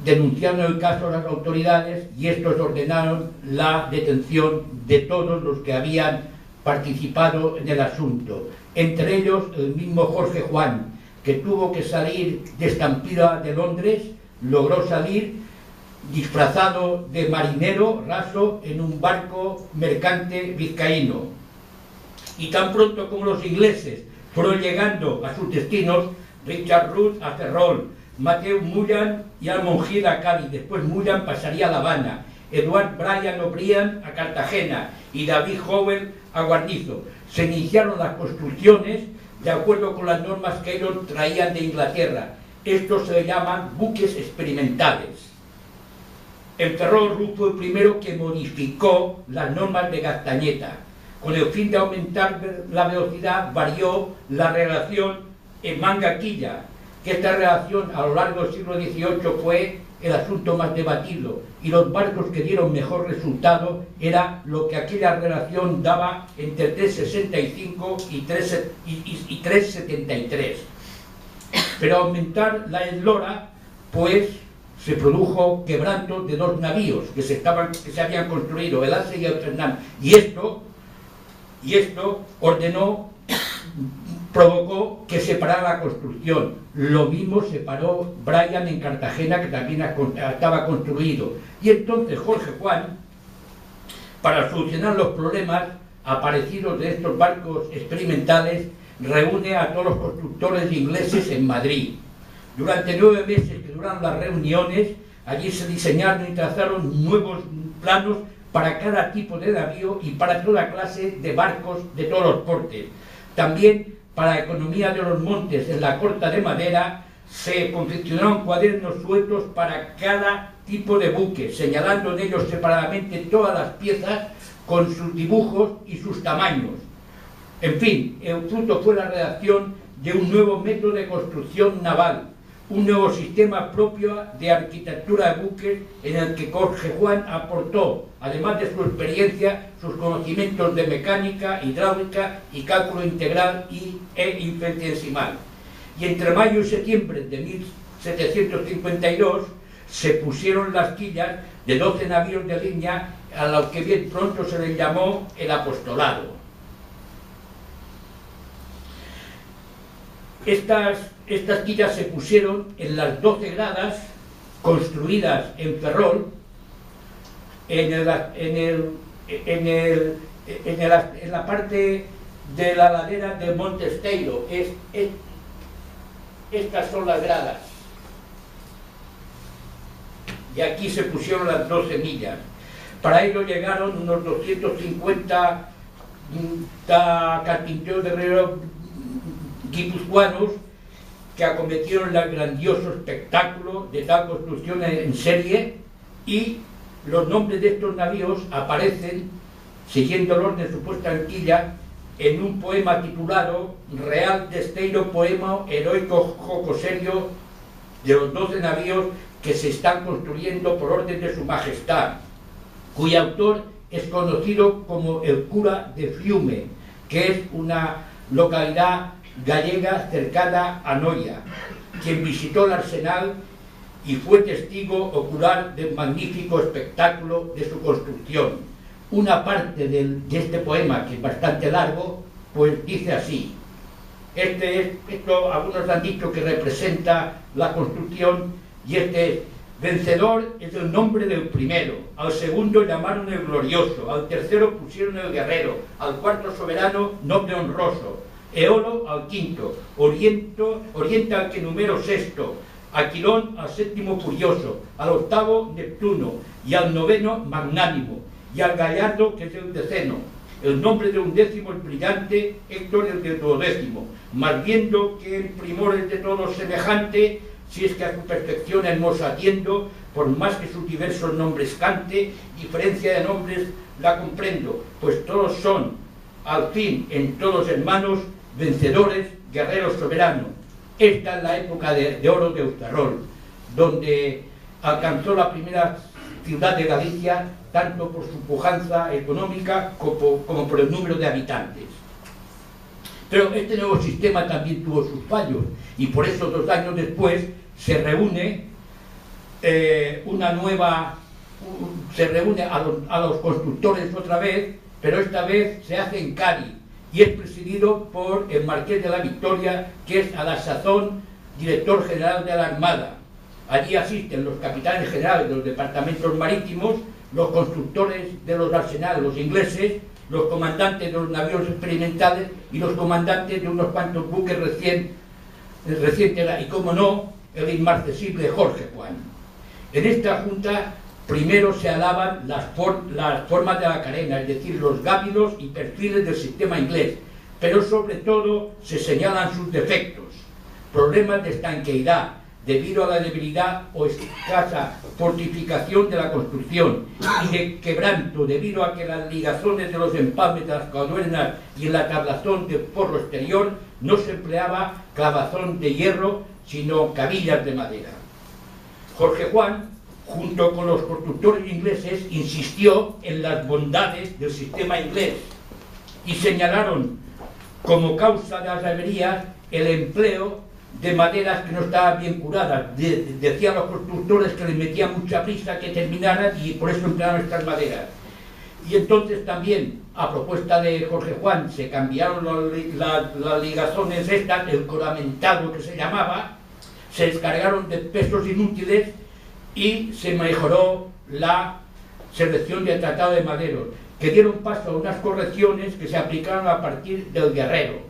denunciaron el caso a las autoridades y estos ordenaron la detención de todos los que habían participado en el asunto. Entre ellos el mismo Jorge Juan, que tuvo que salir de estampida de Londres, logró salir disfrazado de marinero raso en un barco mercante vizcaíno. Y tan pronto como los ingleses fueron llegando a sus destinos, Richard Root a Ferrol, Matthew Mullan y Almonjil a Cádiz, después Mullan pasaría a La Habana, Edward Bryan O'Brien a Cartagena y David Howell a Guarnizo. Se iniciaron las construcciones de acuerdo con las normas que ellos traían de Inglaterra. Estos se llaman buques experimentales. En Ferrol Root fue el primero que modificó las normas de Gastañeta. Con el fin de aumentar la velocidad, varió la relación en manga-quilla, que esta relación a lo largo del siglo XVIII fue el asunto más debatido, y los barcos que dieron mejor resultado era lo que aquella relación daba entre 365 y 373. Pero al aumentar la eslora, pues se produjo quebranto de dos navíos que se habían construido, el Ace y el Fernán, y esto provocó que se parara la construcción. Lo mismo se paró Bryan en Cartagena, que también estaba construido. Y entonces Jorge Juan, para solucionar los problemas aparecidos de estos barcos experimentales, reúne a todos los constructores ingleses en Madrid. Durante 9 meses que duraron las reuniones, allí se diseñaron y trazaron nuevos planos para cada tipo de navío y para toda clase de barcos de todos los portes. También, para la economía de los montes en la corta de madera, se confeccionaron cuadernos sueltos para cada tipo de buque, señalando en ellos separadamente todas las piezas con sus dibujos y sus tamaños. En fin, el fruto fue la redacción de un nuevo método de construcción naval, un nuevo sistema propio de arquitectura de buques en el que Jorge Juan aportó, además de su experiencia, sus conocimientos de mecánica, hidráulica y cálculo integral e infinitesimal. Y entre mayo y septiembre de 1752 se pusieron las quillas de 12 navíos de línea a los que bien pronto se les llamó el apostolado. Estas quillas se pusieron en las 12 gradas construidas en Ferrol, en la parte de la ladera de Montesteiro. Estas son las gradas. Y aquí se pusieron las 12 millas. Para ello llegaron unos 250 carpinteros de herrero guipuzcoanos que acometieron el grandioso espectáculo de tal construcción en serie, y los nombres de estos navíos aparecen, siguiendo el orden de su puesta en quilla, en un poema titulado Real Desteiro, poema heroico jocoserio de los 12 navíos que se están construyendo por orden de su majestad, cuyo autor es conocido como el cura de Fiume, que es una localidad gallega cercana a Noia, quien visitó el arsenal y fue testigo ocular del magnífico espectáculo de su construcción. Una parte de este poema, que es bastante largo, pues dice así. Esto algunos han dicho que representa la construcción, y este es: vencedor es el nombre del primero, al segundo llamaron el glorioso, al tercero pusieron el guerrero, al cuarto soberano nombre honroso, Eolo al quinto, Orienta al que numero sexto, Aquilón al séptimo furioso, al octavo Neptuno, y al noveno magnánimo, y al gallardo, que es el deceno. El nombre de undécimo el brillante, Héctor el del duodécimo, mas viendo que el primor es de todos semejante, si es que a su perfección hermoso atiendo, por más que sus diversos nombres cante, diferencia de nombres la comprendo, pues todos son, al fin, en todos hermanos, vencedores, guerreros soberanos. Esta es la época de oro de Euskarol, donde alcanzó la primera ciudad de Galicia, tanto por su pujanza económica como por el número de habitantes. Pero este nuevo sistema también tuvo sus fallos, y por eso 2 años después se reúne a los constructores otra vez, pero esta vez se hace en Cádiz, y es presidido por el Marqués de la Victoria, que es a la sazón director general de la Armada. Allí asisten los capitanes generales de los departamentos marítimos, los constructores de los arsenales, los ingleses, los comandantes de los navíos experimentales y los comandantes de unos cuantos buques recientes, y como no, el inmarcesible Jorge Juan. En esta junta primero se alaban las formas de la carena, es decir, los gábilos y perfiles del sistema inglés, pero sobre todo se señalan sus defectos, problemas de estanqueidad, debido a la debilidad o escasa fortificación de la construcción, y de quebranto, debido a que las ligazones de los empalmes de las columnas y en la tablazón del forro exterior no se empleaba clavazón de hierro, sino cabillas de madera. Jorge Juan, junto con los constructores ingleses, insistió en las bondades del sistema inglés y señalaron como causa de las averías el empleo de maderas que no estaban bien curadas. Decían los constructores que les metía mucha prisa que terminaran, y por eso emplearon estas maderas. Y entonces también, a propuesta de Jorge Juan, se cambiaron las ligazones estas, el coramentado que se llamaba, se descargaron de pesos inútiles y se mejoró la selección del tratado de maderos, que dieron paso a unas correcciones que se aplicaron a partir del Guerrero,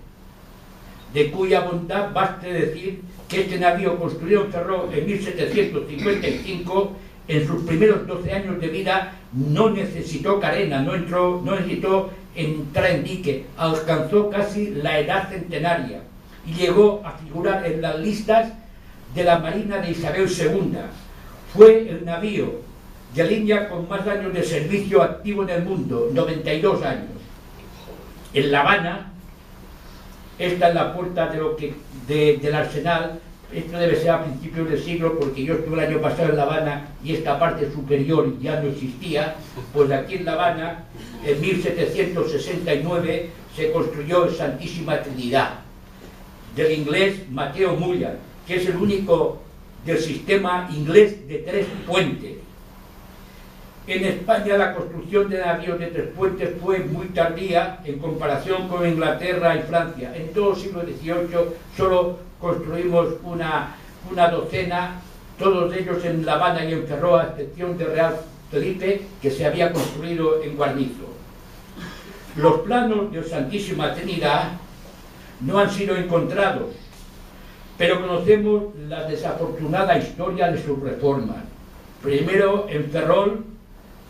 de cuya bondad baste decir que este navío, construido en Ferrol en 1755, en sus primeros 12 años de vida no necesitó carena, no necesitó entrar en dique, alcanzó casi la edad centenaria y llegó a figurar en las listas de la Marina de Isabel II. Fue el navío de línea con más años de servicio activo en el mundo, 92 años. En La Habana, esta es la puerta del arsenal. Esto debe ser a principios del siglo, porque yo estuve el año pasado en La Habana y esta parte superior ya no existía. Pues aquí en La Habana, en 1769, se construyó el Santísima Trinidad, del inglés Mateo Mullan, que es el único del sistema inglés de 3 puentes. En España la construcción de navíos de 3 puentes fue muy tardía en comparación con Inglaterra y Francia. En todo el siglo XVIII solo construimos una docena, todos ellos en La Habana y en Ferrol, a excepción de Real Felipe, que se había construido en Guarnizo. Los planos de Santísima Trinidad no han sido encontrados, pero conocemos la desafortunada historia de sus reformas. Primero, en Ferrol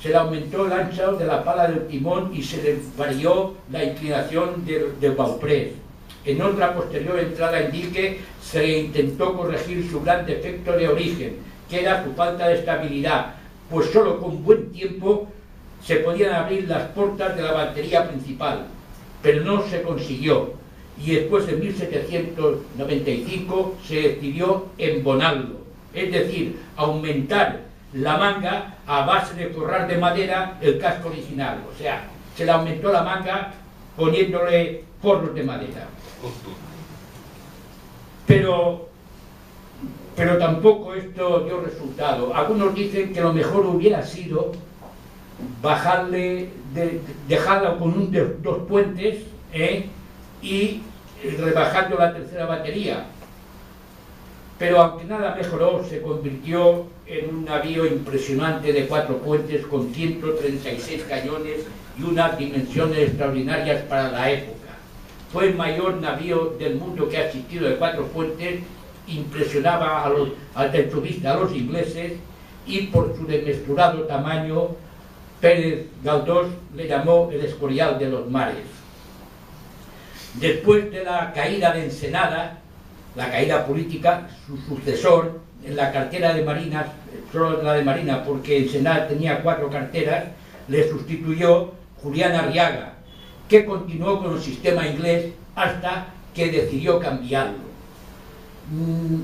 se le aumentó el ancho de la pala del timón y se le varió la inclinación del bauprés. En otra posterior entrada en dique se intentó corregir su gran defecto de origen, que era su falta de estabilidad, pues solo con buen tiempo se podían abrir las puertas de la batería principal, pero no se consiguió, y después en 1795 se decidió embonarlo, es decir, aumentar la manga a base de forrar de madera el casco original, o sea, se le aumentó la manga poniéndole forros de madera. Pero tampoco esto dio resultado. Algunos dicen que lo mejor hubiera sido dejarla con dos puentes y rebajando la tercera batería. Pero aunque nada mejoró, se convirtió en un navío impresionante de 4 puentes con 136 cañones y unas dimensiones extraordinarias para la época. Fue el mayor navío del mundo que ha existido de 4 puentes, impresionaba al vista a los ingleses, y por su desmesurado tamaño Pérez Galdós le llamó el Escorial de los mares. Después de la caída de Ensenada, la caída política, su sucesor en la cartera de Marina, solo la de Marina porque Ensenada tenía 4 carteras, le sustituyó Julián Arriaga, que continuó con el sistema inglés hasta que decidió cambiarlo.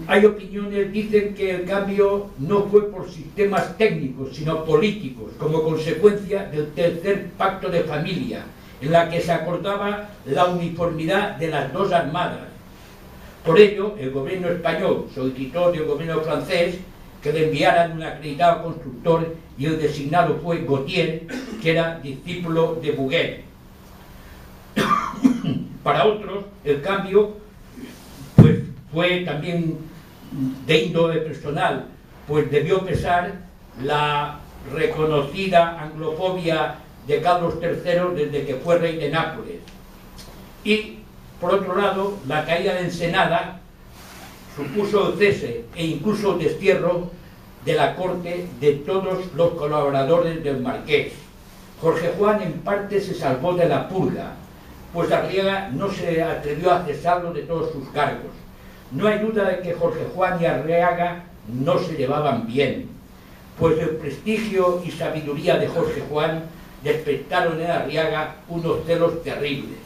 Hay opiniones, dicen que el cambio no fue por sistemas técnicos, sino políticos, como consecuencia del tercer pacto de familia, en la que se acordaba la uniformidad de las dos armadas. Por ello, el gobierno español solicitó del gobierno francés que le enviaran un acreditado constructor, y el designado fue Gautier, que era discípulo de Bouguer. Para otros, el cambio pues fue también de índole personal, pues debió pesar la reconocida anglofobia de Carlos III desde que fue rey de Nápoles. Y, por otro lado, la caída de Ensenada supuso el cese e incluso el destierro de la corte de todos los colaboradores del marqués. Jorge Juan en parte se salvó de la purga, pues Arriaga no se atrevió a cesarlo de todos sus cargos. No hay duda de que Jorge Juan y Arriaga no se llevaban bien, pues el prestigio y sabiduría de Jorge Juan despertaron en Arriaga unos celos terribles,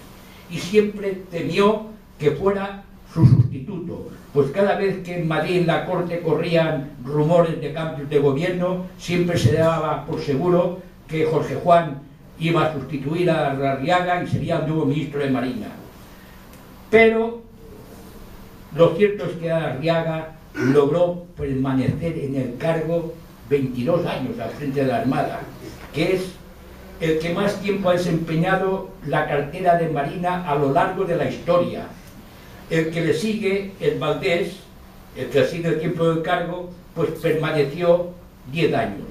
y siempre temió que fuera su sustituto, pues cada vez que en Madrid en la corte corrían rumores de cambios de gobierno, siempre se daba por seguro que Jorge Juan iba a sustituir a Arriaga y sería el nuevo ministro de Marina. Pero lo cierto es que Arriaga logró permanecer en el cargo 22 años al frente de la Armada, que es el que más tiempo ha desempeñado la cartera de Marina a lo largo de la historia. El que le sigue, el Valdés, el que sigue el tiempo del cargo, pues permaneció 10 años.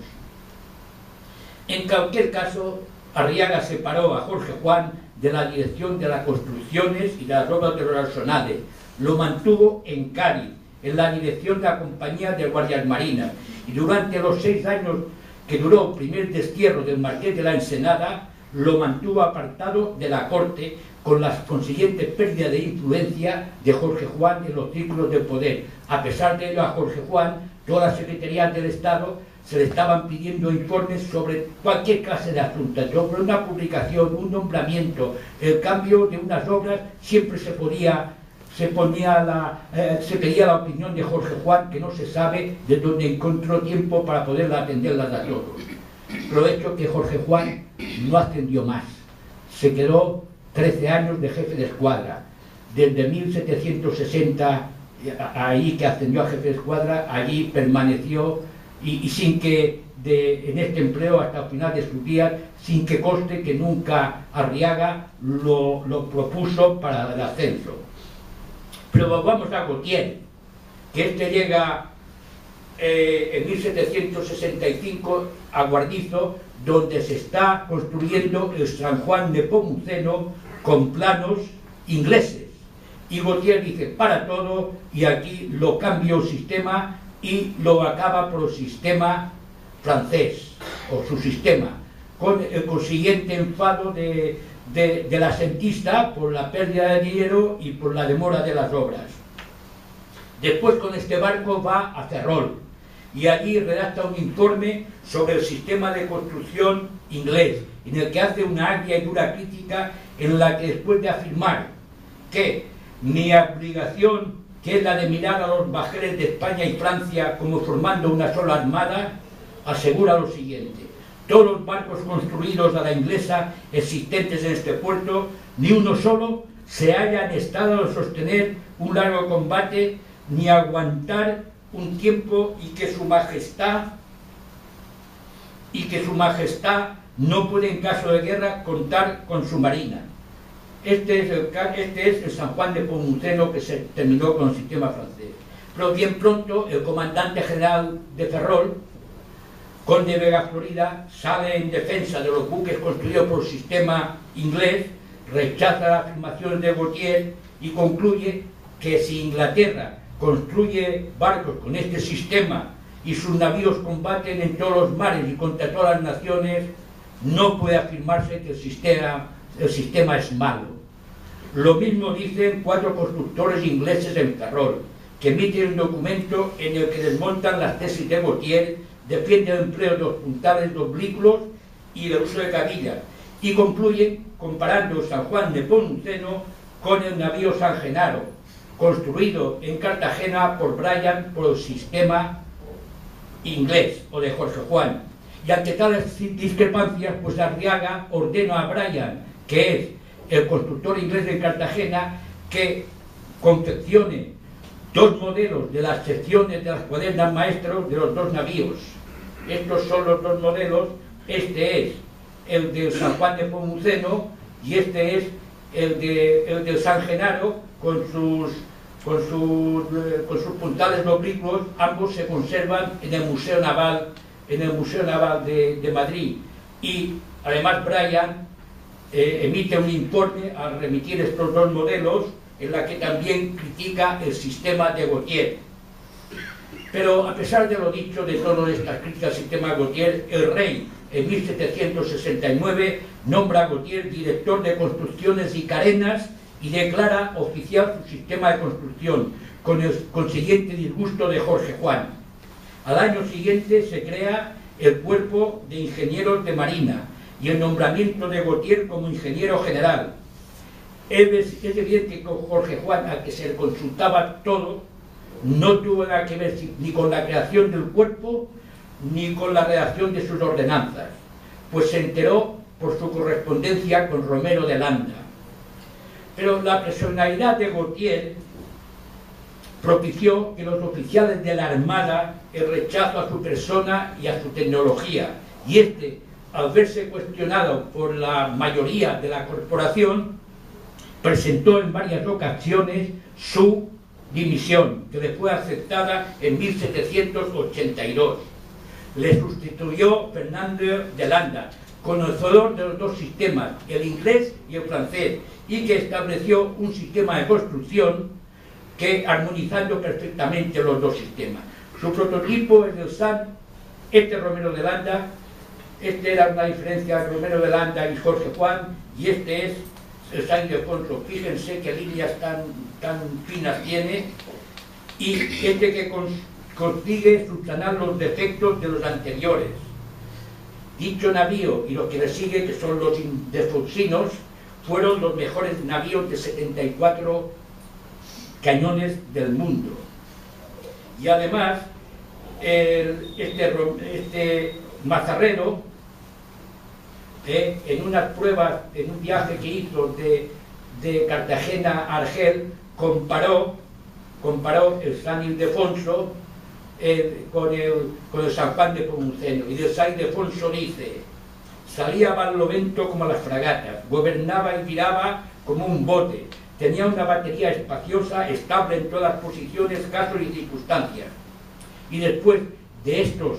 En cualquier caso, Arriaga separó a Jorge Juan de la dirección de las construcciones y de las obras de los arsenales. Lo mantuvo en Cádiz, en la dirección de la compañía de guardias marinas, y durante los 6 años que duró el primer destierro del marqués de la Ensenada, lo mantuvo apartado de la corte, con las consiguientes pérdidas de influencia de Jorge Juan en los círculos del poder. A pesar de ello, a Jorge Juan, todas las secretarías del Estado se le estaban pidiendo informes sobre cualquier clase de asuntos, sobre una publicación, un nombramiento, el cambio de unas obras, siempre se pedía la opinión de Jorge Juan, que no se sabe de dónde encontró tiempo para poder atenderlas a todos. Lo hecho que Jorge Juan no ascendió más, se quedó 13 años de jefe de escuadra. Desde 1760, ahí que ascendió a jefe de escuadra, allí permaneció y sin que, en este empleo hasta el final de sus días, sin que conste que nunca Arriaga lo propuso para el ascenso. Pero volvamos a Gautier, que este llega en 1765 a Guardizo, donde se está construyendo el San Juan de Nepomuceno con planos ingleses. Y Gautier dice, para todo, y aquí lo cambio el sistema y lo acaba por el sistema francés, o su sistema, con el consiguiente enfado de del asentista por la pérdida de dinero y por la demora de las obras. Después con este barco va a Ferrol y allí redacta un informe sobre el sistema de construcción inglés, en el que hace una amplia y dura crítica, en la que después de afirmar que mi obligación, que es la de mirar a los bajeles de España y Francia como formando una sola armada, asegura lo siguiente: todos los barcos construidos a la inglesa existentes en este puerto, ni uno solo se halla en estado de sostener un largo combate ni aguantar un tiempo, y que su majestad no puede en caso de guerra contar con su marina. Este es el San Juan de Nepomuceno, que se terminó con el sistema francés. Pero bien pronto el comandante general de Ferrol, conde de Vega Florida, sale en defensa de los buques construidos por el sistema inglés, rechaza las afirmaciones de Gautier y concluye que si Inglaterra construye barcos con este sistema y sus navíos combaten en todos los mares y contra todas las naciones, no puede afirmarse que el sistema es malo. Lo mismo dicen 4 constructores ingleses en Ferrol, que emiten un documento en el que desmontan las tesis de Gautier, defienden el empleo de los puntales de oblicuos y el uso de cabillas, y concluyen comparando San Juan de Nepomuceno con el navío San Genaro, construido en Cartagena por Bryan por el sistema inglés o de Jorge Juan. Y ante tales discrepancias, pues Arriaga ordena a Bryan, que es el constructor inglés de Cartagena, que confeccione 2 modelos de las secciones de las cuadernas maestros de los 2 navíos. Estos son los 2 modelos. Este es el de San Juan de Nepomuceno y este es el de San Genaro, con sus puntales oblicuos. Ambos se conservan en el Museo Naval de Madrid. Y además Bryan emite un informe al remitir estos 2 modelos, en la que también critica el sistema de Gautier. Pero a pesar de lo dicho, de todas estas críticas al sistema de Gautier, el rey en 1769 nombra a Gautier director de construcciones y carenas y declara oficial su sistema de construcción, con el consiguiente disgusto de Jorge Juan. Al año siguiente se crea el Cuerpo de Ingenieros de Marina y el nombramiento de Gautier como ingeniero general. Es evidente que Jorge Juan, al que se le consultaba todo, no tuvo nada que ver ni con la creación del cuerpo ni con la redacción de sus ordenanzas, pues se enteró por su correspondencia con Romero de Landa. Pero la personalidad de Gautier propició que los oficiales de la Armada el rechazo a su persona y a su tecnología, y este, al verse cuestionado por la mayoría de la corporación, presentó en varias ocasiones su dimisión, que le fue aceptada en 1782. Le sustituyó Fernando de Landa, conocedor de los 2 sistemas, el inglés y el francés, y que estableció un sistema de construcción que armonizando perfectamente los 2 sistemas. Su prototipo es el SAN, Romero de Landa. Este era una diferencia de Romero de Landa y Jorge Juan, y este es el San Ildefonso. Fíjense qué líneas tan finas tiene, y este que consigue subsanar los defectos de los anteriores. Dicho navío y los que le siguen, que son los ildefonsinos, fueron los mejores navíos de 74 cañones del mundo. Y además, este Mazarredo, en unas pruebas, en un viaje que hizo de Cartagena a Argel, comparó el San Ildefonso con el San Juan de Nepomuceno, y del San Ildefonso dice: salía a barlovento como las fragatas, gobernaba y viraba como un bote, tenía una batería espaciosa, estable en todas posiciones, casos y circunstancias. Y después de estos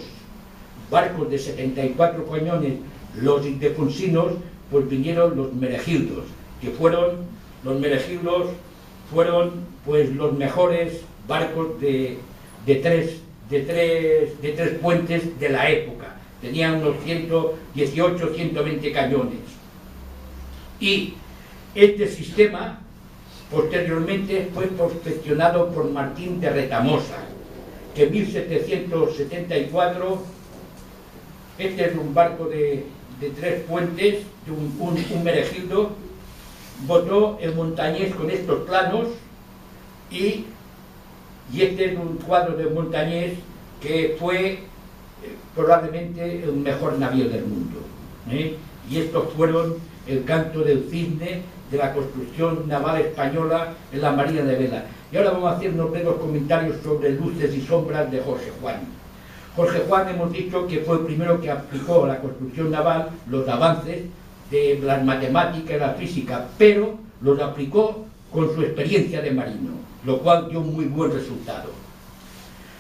barcos de 74 cañones, los ildefonsinos, pues vinieron los Meregildos, que fueron pues los mejores barcos de 3 puentes de la época. Tenían unos 118, 120 cañones. Y este sistema posteriormente fue perfeccionado por Martín de Retamosa, que en 1774, este es un barco de 3 puentes, de un meregildo, botó el Montañés con estos planos, y este es un cuadro de Montañés que fue probablemente el mejor navío del mundo, y estos fueron el canto del cisne de la construcción naval española en la Marina de Vela. Y ahora vamos a hacer unos breves comentarios sobre luces y sombras de Jorge Juan. Jorge Juan, hemos dicho que fue el primero que aplicó a la construcción naval los avances de las matemáticas y la física, pero los aplicó con su experiencia de marino, lo cual dio un muy buen resultado.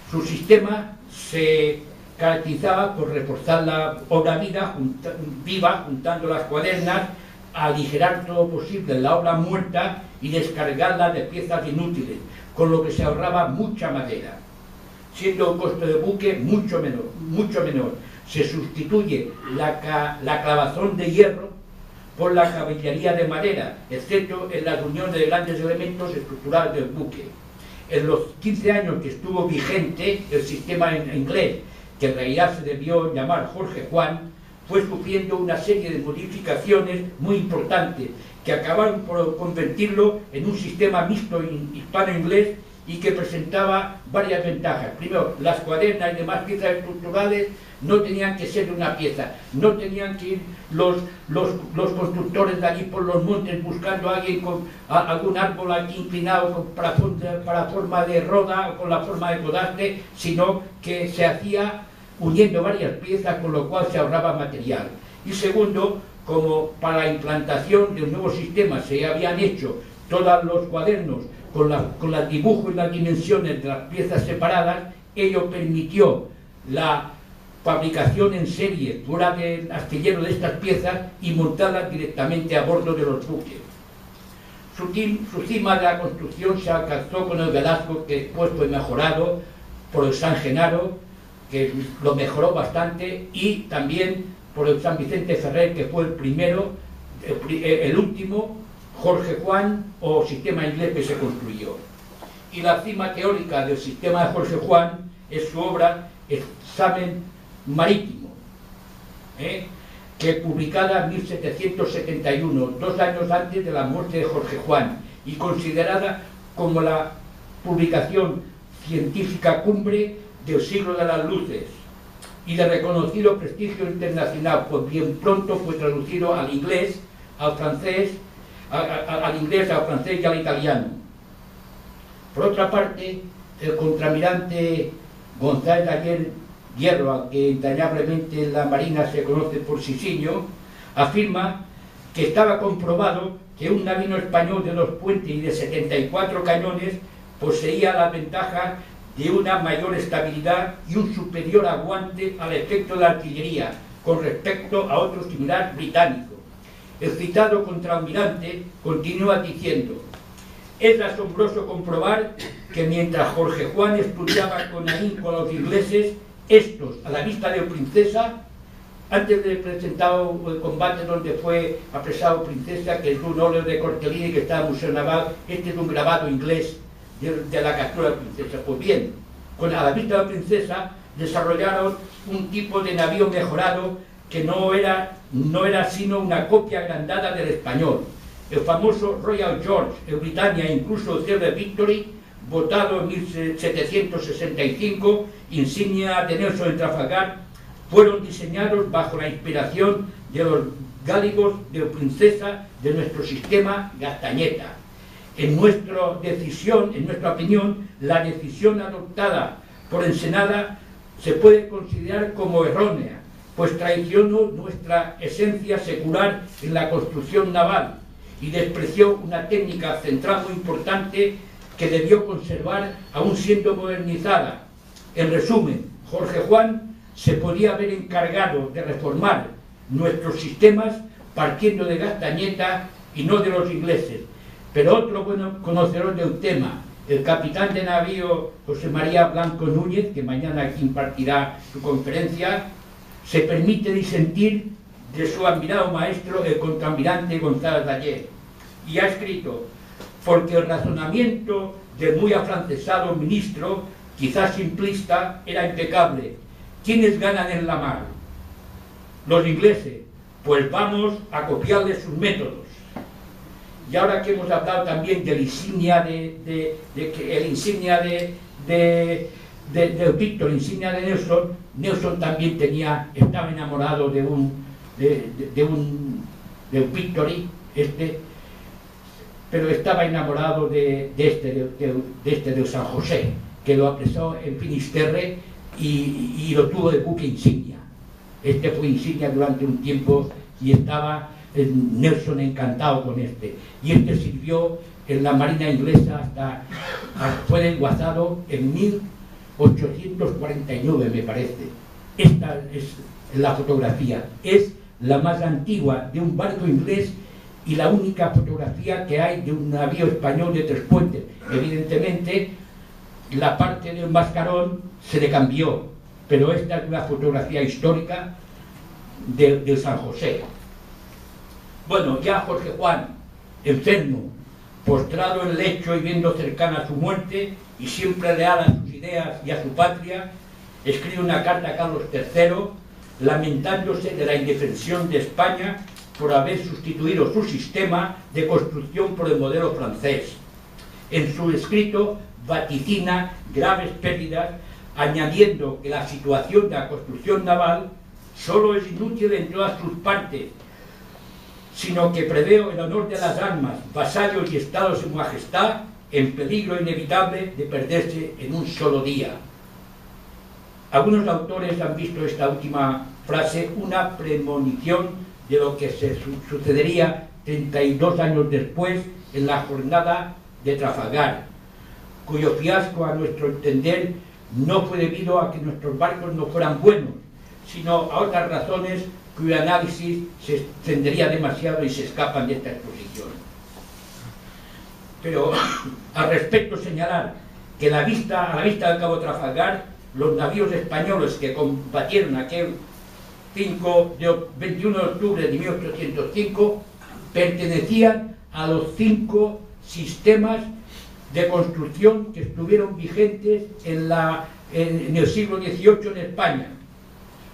Su sistema se caracterizaba por reforzar la obra viva, juntando las cuadernas, aligerar todo lo posible la obra muerta y descargarla de piezas inútiles, con lo que se ahorraba mucha madera, siendo el coste del buque mucho menor. Se sustituye la clavazón de hierro por la caballería de madera, excepto en las uniones de grandes elementos estructurales del buque. En los 15 años que estuvo vigente el sistema en inglés, que en realidad se debió llamar Jorge Juan, fue sufriendo una serie de modificaciones muy importantes que acabaron por convertirlo en un sistema mixto hispano-inglés y que presentaba varias ventajas. Primero, las cuadernas y demás piezas estructurales no tenían que ser de una pieza, no tenían que ir los constructores de allí por los montes buscando a alguien con algún árbol aquí inclinado para forma de roda o con la forma de codaste, sino que se hacía uniendo varias piezas, con lo cual se ahorraba material. Y segundo, como para la implantación de un nuevo sistema se habían hecho todos los cuadernos con los dibujos y las dimensiones de las piezas separadas, ello permitió la fabricación en serie fuera del astillero de estas piezas y montarlas directamente a bordo de los buques. Su cima de la construcción se alcanzó con el Velasco, que después fue mejorado por el San Genaro, que lo mejoró bastante, y también por el San Vicente Ferrer, que fue el primero, el último Jorge Juan o sistema inglés que se construyó. Y la cima teórica del sistema de Jorge Juan es su obra Examen Marítimo, que publicada en 1771, 2 años antes de la muerte de Jorge Juan, y considerada como la publicación científica cumbre del siglo de las luces y de reconocido prestigio internacional, pues bien pronto fue traducido al inglés, al francés, al francés y al italiano. Por otra parte, el contraalmirante González Ayer Hierro, al que entrañablemente en la Marina se conoce por Sisiño, afirma que estaba comprobado que un navío español de 2 puentes y de 74 cañones poseía la ventaja de una mayor estabilidad y un superior aguante al efecto de la artillería con respecto a otro similar británico. El citado contraalmirante continúa diciendo: es asombroso comprobar que mientras Jorge Juan estudiaba con ahínco a los ingleses, estos, a la vista de Princesa, antes de presentar el combate donde fue apresado Princesa, que es un óleo de Cortellini que está en el Museo Naval, este es un grabado inglés de la captura de Princesa. Pues bien, a la vista de la Princesa desarrollaron un tipo de navío mejorado que no era sino una copia agrandada del español. El famoso Royal George, el Britannia e incluso el Silver Victory, votado en 1765, insignia de Nelson en Trafalgar, fueron diseñados bajo la inspiración de los gáligos de Princesa de nuestro sistema Gastañeta. En nuestra opinión, la decisión adoptada por Ensenada se puede considerar como errónea, pues traicionó nuestra esencia secular en la construcción naval y despreció una técnica central muy importante que debió conservar aún siendo modernizada. En resumen, Jorge Juan se podía haber encargado de reformar nuestros sistemas partiendo de Gastañeta y no de los ingleses. Pero otro bueno conocedor del tema, el capitán de navío José María Blanco Núñez, que mañana aquí impartirá su conferencia, se permite disentir de su admirado maestro, el contraalmirante González de Ayer, y ha escrito: porque el razonamiento del muy afrancesado ministro, quizás simplista, era impecable. ¿Quiénes ganan en la mar? Los ingleses. Pues vamos a copiarles sus métodos. Y ahora que hemos hablado también de la insignia de Víctor, la insignia de Nelson, Nelson también estaba enamorado de un Victory, pero estaba enamorado de San José, que lo apresó en Finisterre y lo tuvo de buque insignia. Fue insignia durante un tiempo y estaba Nelson encantado con y sirvió en la marina inglesa fue desguazado en 1849, me parece. Esta es la fotografía, es la más antigua de un barco inglés y la única fotografía que hay de un navío español de 3 puentes. Evidentemente la parte del mascarón se le cambió, pero esta es una fotografía histórica de San José. Bueno, ya Jorge Juan, enfermo, postrado en el lecho y viendo cercana su muerte, y siempre leal a sus ideas y a su patria, escribe una carta a Carlos III lamentándose de la indefensión de España por haber sustituido su sistema de construcción por el modelo francés. En su escrito vaticina graves pérdidas, añadiendo que la situación de la construcción naval solo es inútil en todas sus partes, sino que preveo el honor de las armas, vasallos y estados de su majestad en peligro inevitable de perderse en un solo día. Algunos autores han visto esta última frase una premonición de lo que se sucedería 32 años después en la jornada de Trafalgar, cuyo fiasco, a nuestro entender, no fue debido a que nuestros barcos no fueran buenos, sino a otras razones cuyo análisis se extendería demasiado y se escapan de esta exposición. Pero al respecto señalar que a la vista del cabo Trafalgar, los navíos españoles que combatieron aquel 21 de octubre de 1805 pertenecían a los 5 sistemas de construcción que estuvieron vigentes en el siglo XVIII en España.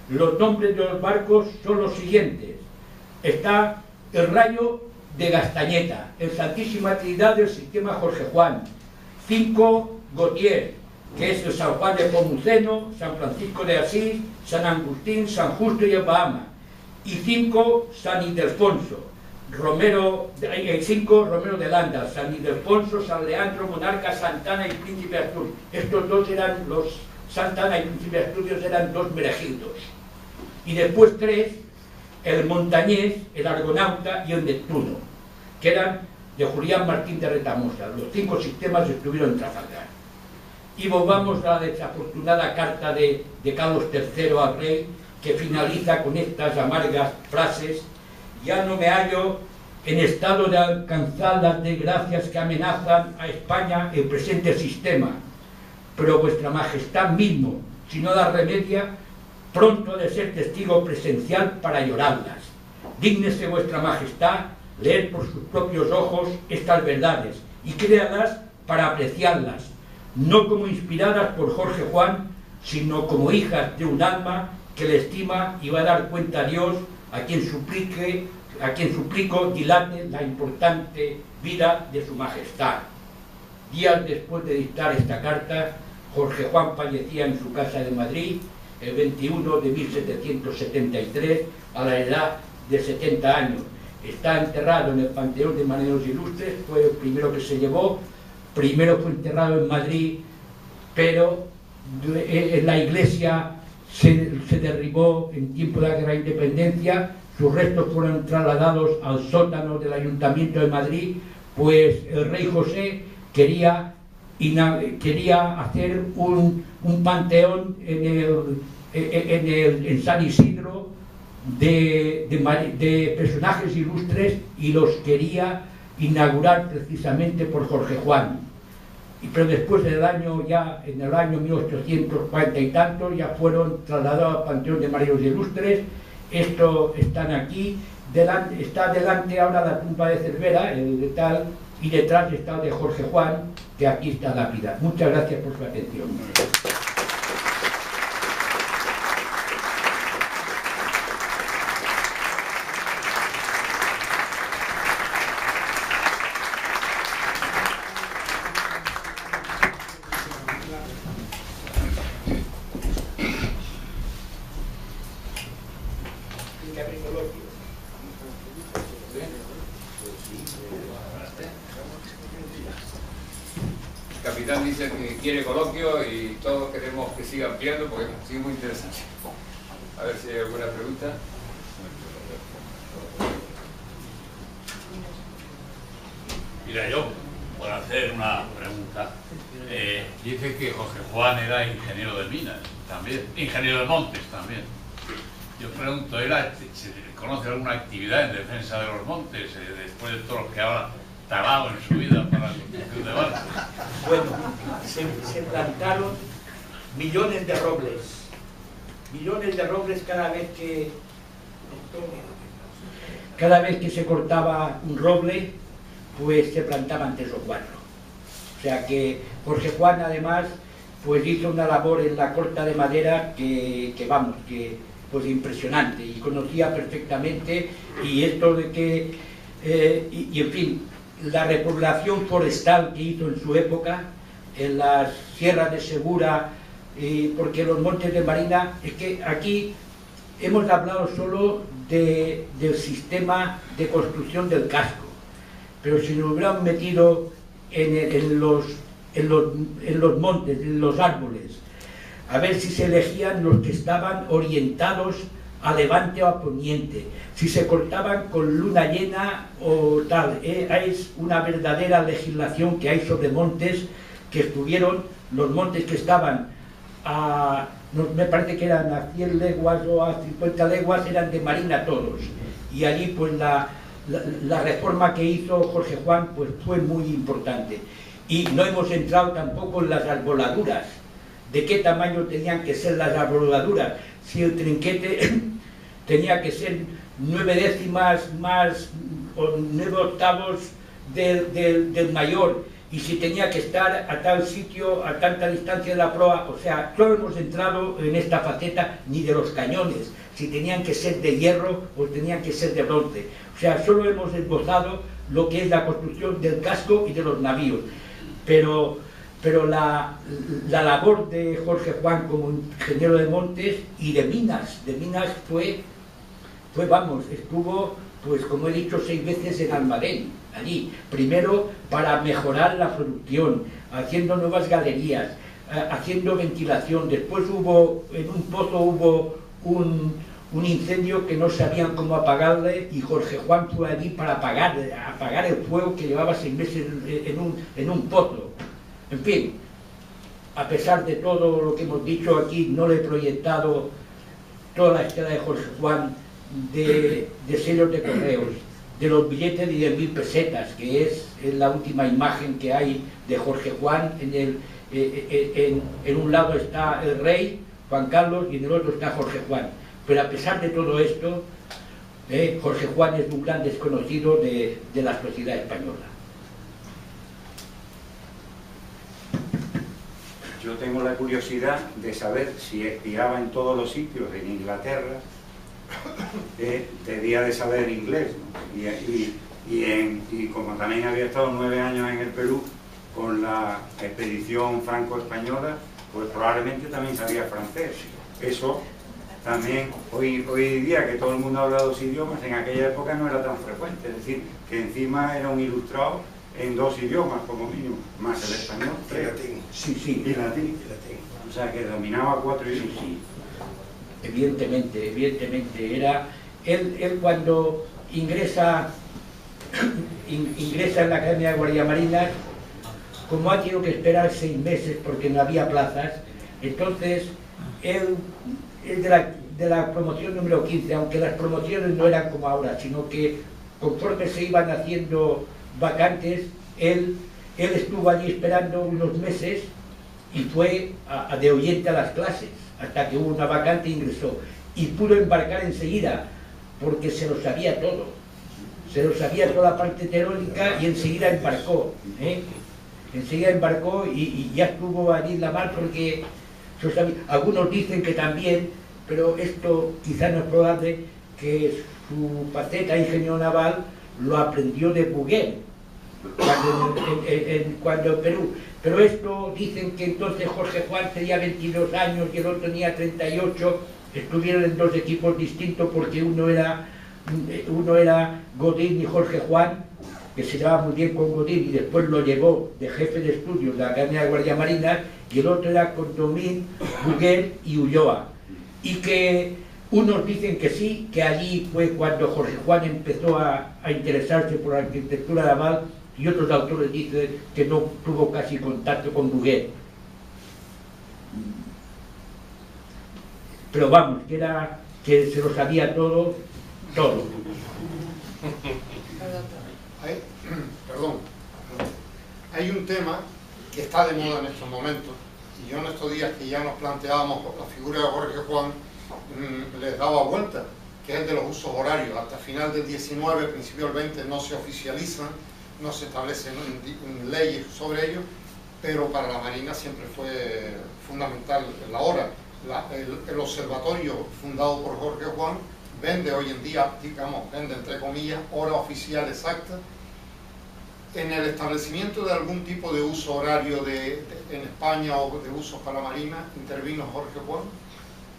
Los nombres de los barcos son los siguientes. Está el Rayo de Gastañeta, el Santísima Trinidad del sistema Jorge Juan, 5 Gautier, que es el San Juan de Pomuceno, San Francisco de Asís, San Agustín, San Justo y el Bahama, y 5 San Ildefonso, Romero de Landa, San Ildefonso, San Leandro, Monarca, Santana y Príncipe Asturias. Estos dos eran Santana y Príncipe Asturias eran 2 meregildos. Y después 3, el Montañés, el Argonauta y el Neptuno, que eran de Julián Martín de Retamosa. Los 5 sistemas estuvieron en Trafalgar. Y volvamos a la desafortunada carta de Carlos III al rey, que finaliza con estas amargas frases: ya no me hallo en estado de alcanzar las desgracias que amenazan a España el presente sistema, pero vuestra majestad mismo, si no da remedia, pronto de ser testigo presencial para llorarlas. Dígnese vuestra majestad leer por sus propios ojos estas verdades y créalas para apreciarlas, no como inspiradas por Jorge Juan, sino como hijas de un alma que le estima y va a dar cuenta a Dios, a quien suplico dilate la importante vida de su majestad. Días después de dictar esta carta, Jorge Juan fallecía en su casa de Madrid el 21 de 1773 a la edad de 70 años. Está enterrado en el Panteón de Marineros Ilustres, fue el primero que se llevó. Primero fue enterrado en Madrid, pero en la iglesia se derribó en tiempo de la Guerra de Independencia. Sus restos fueron trasladados al sótano del Ayuntamiento de Madrid, pues el rey José quería hacer un panteón en San Isidro de personajes ilustres, y los quería inaugurar precisamente por Jorge Juan. Pero después en el año 1840 y tantos, ya fueron trasladados al Panteón de Marineros Ilustres Esto están aquí, está delante ahora la tumba de Cervera, el de tal, y detrás está el de Jorge Juan, que aquí está lápida. Muchas gracias por su atención. El capitán dice que quiere coloquio y todos queremos que siga ampliando porque es muy interesante. A ver si hay alguna pregunta. Mira, yo, por hacer una pregunta, dice que Jorge Juan era ingeniero de minas también, ingeniero de montes también. Yo pregunto, ¿se conoce alguna actividad en defensa de los montes después de todos los que habrá talado en su vida para la construcción de barcos? Bueno, se plantaron millones de robles cada vez que se cortaba un roble, pues se plantaban 3 o 4. O sea que Jorge Juan además pues hizo una labor en la corta de madera que pues impresionante, y conocía perfectamente, y esto de que en fin, la repoblación forestal que hizo en su época en las sierras de Segura, porque los montes de Marina, es que aquí hemos hablado solo del sistema de construcción del casco, pero si nos hubieran metido en los montes, en los árboles, a ver si se elegían los que estaban orientados a levante o a poniente, si se cortaban con luna llena o tal. Es una verdadera legislación que hay sobre montes que estuvieron, los montes que estaban me parece que eran a 100 leguas o a 50 leguas, eran de Marina todos, y allí pues la reforma que hizo Jorge Juan pues fue muy importante. Y no hemos entrado tampoco en las arboladuras, de qué tamaño tenían que ser las arboladuras, si el trinquete tenía que ser 9 décimas más o 9 octavos del mayor, y si tenía que estar a tal sitio, a tanta distancia de la proa. O sea, no hemos entrado en esta faceta ni de los cañones, si tenían que ser de hierro o tenían que ser de bronce. O sea, solo hemos esbozado lo que es la construcción del casco y de los navíos. Pero la labor de Jorge Juan como ingeniero de montes y de minas estuvo, pues como he dicho, 6 veces en Almadén, allí. Primero para mejorar la producción, haciendo nuevas galerías, haciendo ventilación. Después en un pozo hubo un incendio que no sabían cómo apagarle, y Jorge Juan fue allí para apagar el fuego que llevaba 6 meses en un pozo. En fin, a pesar de todo lo que hemos dicho aquí, no le he proyectado toda la historia de Jorge Juan, de sellos de correos, de los billetes de 10.000 pesetas, que es la última imagen que hay de Jorge Juan. En un lado está el rey, Juan Carlos, y en el otro está Jorge Juan. Pero a pesar de todo esto, Jorge Juan es un gran desconocido de la sociedad española. Yo tengo la curiosidad de saber si espiaba en todos los sitios en Inglaterra, debía de saber inglés, ¿no? Y como también había estado 9 años en el Perú con la expedición franco-española, pues probablemente también sabía francés. Eso también, hoy día que todo el mundo habla 2 idiomas, en aquella época no era tan frecuente, es decir, que encima era un ilustrado en 2 idiomas como mínimo, más el español, 3. Y latín. Sí. Y latín. O sea, que dominaba 4 idiomas. Sí. Evidentemente, era él cuando ingresa en la Academia de Guardia Marinas, como ha tenido que esperar 6 meses porque no había plazas, entonces él es de la promoción número 15, aunque las promociones no eran como ahora, sino que conforme se iban haciendo vacantes, él estuvo allí esperando unos meses y fue de oyente a las clases, hasta que hubo una vacante e ingresó. y pudo embarcar enseguida, porque se lo sabía todo. Se lo sabía toda la parte teórica y enseguida embarcó. Enseguida embarcó y ya estuvo allí en la mar porque algunos dicen que también, pero esto quizá no es probable, que su faceta de ingeniero naval lo aprendió de Bouguer cuando en Perú. Pero esto dicen que entonces Jorge Juan tenía 22 años y el otro tenía 38, estuvieron en dos equipos distintos porque uno era Godín y Jorge Juan, que se llevaba muy bien con Godín y después lo llevó de jefe de estudios de la Academia de Guardia Marina, y el otro era con Domín, Bouguer y Ulloa. Y que unos dicen que sí, que allí fue cuando Jorge Juan empezó a interesarse por la arquitectura naval, y otros autores dicen que no tuvo casi contacto con Bouguer. Pero vamos, que se lo sabía todo. Hay un tema que está de moda en estos momentos, y yo en estos días que ya nos planteábamos la figura de Jorge Juan, les daba vuelta, que es el de los usos horarios. Hasta final del 19, principio del 20 no se oficializan, no se establecen leyes sobre ello, pero para la Marina siempre fue fundamental la hora. El observatorio fundado por Jorge Juan vende hoy en día, digamos, vende entre comillas, hora oficial exacta. En el establecimiento de algún tipo de uso horario en España o de usos para la Marina, ¿intervino Jorge Juan?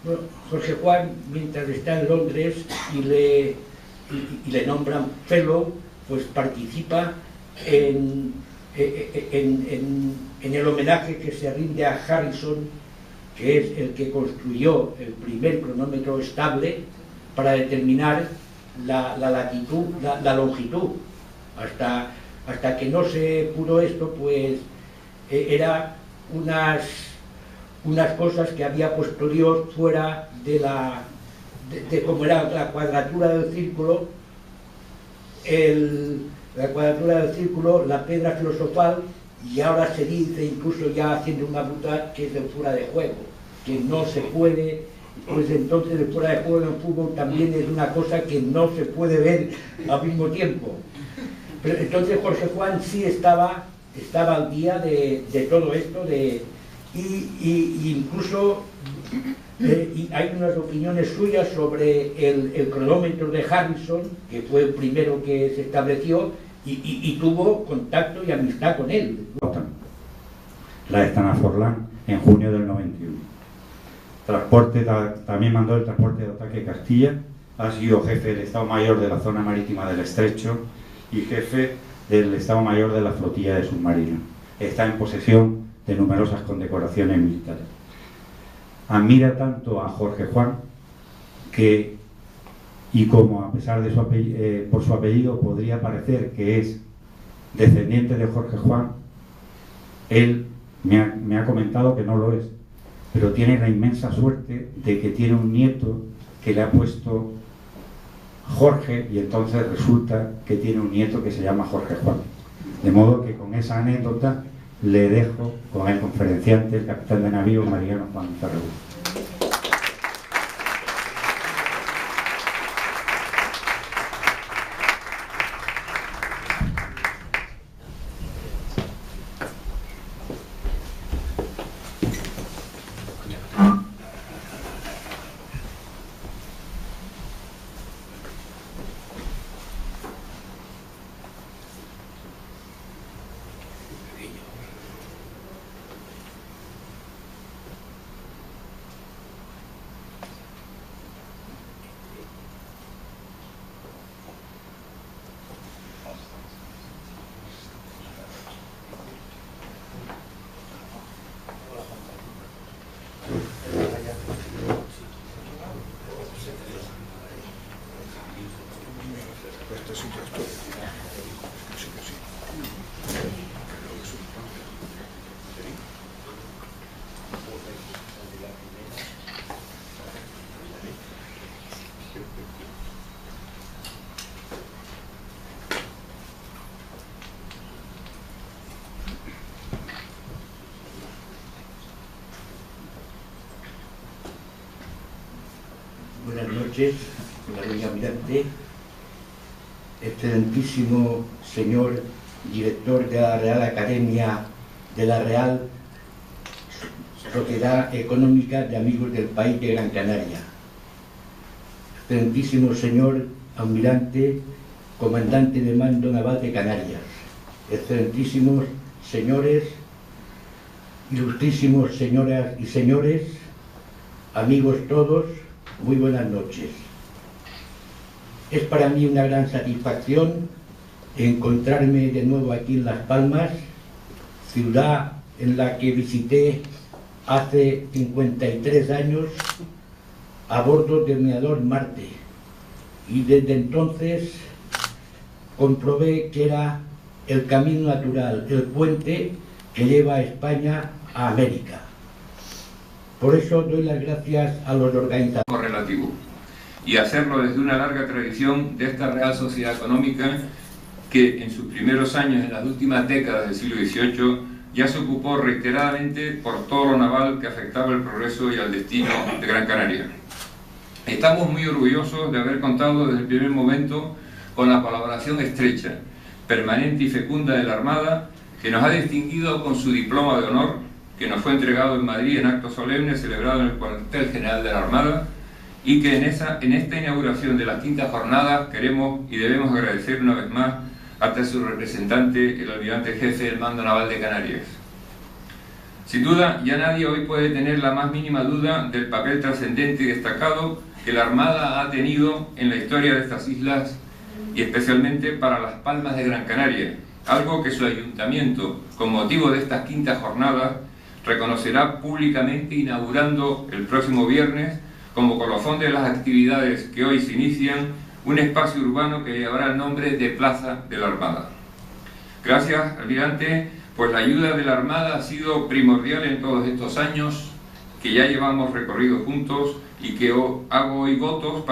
Bueno, Jorge Juan, mientras está en Londres y le nombran fellow, pues participa en el homenaje que se rinde a Harrison, que es el que construyó el primer cronómetro estable para determinar la latitud, la longitud. Hasta que no se pudo esto, pues era unas cosas que había puesto Dios fuera de cómo era la cuadratura del círculo, la piedra filosofal, y ahora se dice, incluso ya haciendo una brutal, que es de fuera de juego, que no se puede. Pues entonces el fuera de juego en el fútbol también es una cosa que no se puede ver al mismo tiempo. Pero entonces Jorge Juan sí estaba al día de todo esto, y incluso y hay unas opiniones suyas sobre el cronómetro de Harrison, que fue el primero que se estableció, y tuvo contacto y amistad con él. La de Stanaforlán en junio del 91. También mandó el transporte de ataque Castilla, ha sido jefe del Estado Mayor de la zona marítima del Estrecho y jefe del Estado Mayor de la flotilla de submarinos. Está en posesión de numerosas condecoraciones militares. Admira tanto a Jorge Juan que, y como a pesar de por su apellido podría parecer que es descendiente de Jorge Juan, él me ha comentado que no lo es, pero tiene la inmensa suerte de que tiene un nieto que le ha puesto Jorge, y entonces resulta que tiene un nieto que se llama Jorge Juan. De modo que con esa anécdota le dejo con el conferenciante, el capitán de navío Mariano Juan Ferregut. noches con la doña Almirante, excelentísimo señor director de la Real Academia de la Real Sociedad Económica de Amigos del País de Gran Canaria, excelentísimo señor almirante, comandante de mando naval de Canarias, excelentísimos señores, ilustrísimos señoras y señores, amigos todos, muy buenas noches. Es para mí una gran satisfacción encontrarme de nuevo aquí en Las Palmas, ciudad en la que visité hace 53 años a bordo del Mirador Marte, y desde entonces comprobé que era el camino natural, el puente que lleva a España a América. Por eso doy las gracias a los organizadores. Correlativo, y hacerlo desde una larga tradición de esta Real Sociedad Económica que en sus primeros años, en las últimas décadas del siglo XVIII, ya se ocupó reiteradamente por todo lo naval que afectaba el progreso y al destino de Gran Canaria. Estamos muy orgullosos de haber contado desde el primer momento con la colaboración estrecha, permanente y fecunda de la Armada, que nos ha distinguido con su diploma de honor, que nos fue entregado en Madrid en acto solemne celebrado en el cuartel general de la Armada, y que en esta inauguración de las quintas jornadas queremos y debemos agradecer una vez más hasta su representante, el almirante jefe del Mando Naval de Canarias. Sin duda, ya nadie hoy puede tener la más mínima duda del papel trascendente y destacado que la Armada ha tenido en la historia de estas islas y especialmente para Las Palmas de Gran Canaria, algo que su ayuntamiento, con motivo de estas quintas jornadas, reconocerá públicamente inaugurando el próximo viernes, como colofón de las actividades que hoy se inician, un espacio urbano que llevará el nombre de Plaza de la Armada. Gracias, almirante, pues la ayuda de la Armada ha sido primordial en todos estos años que ya llevamos recorrido juntos y que hago hoy votos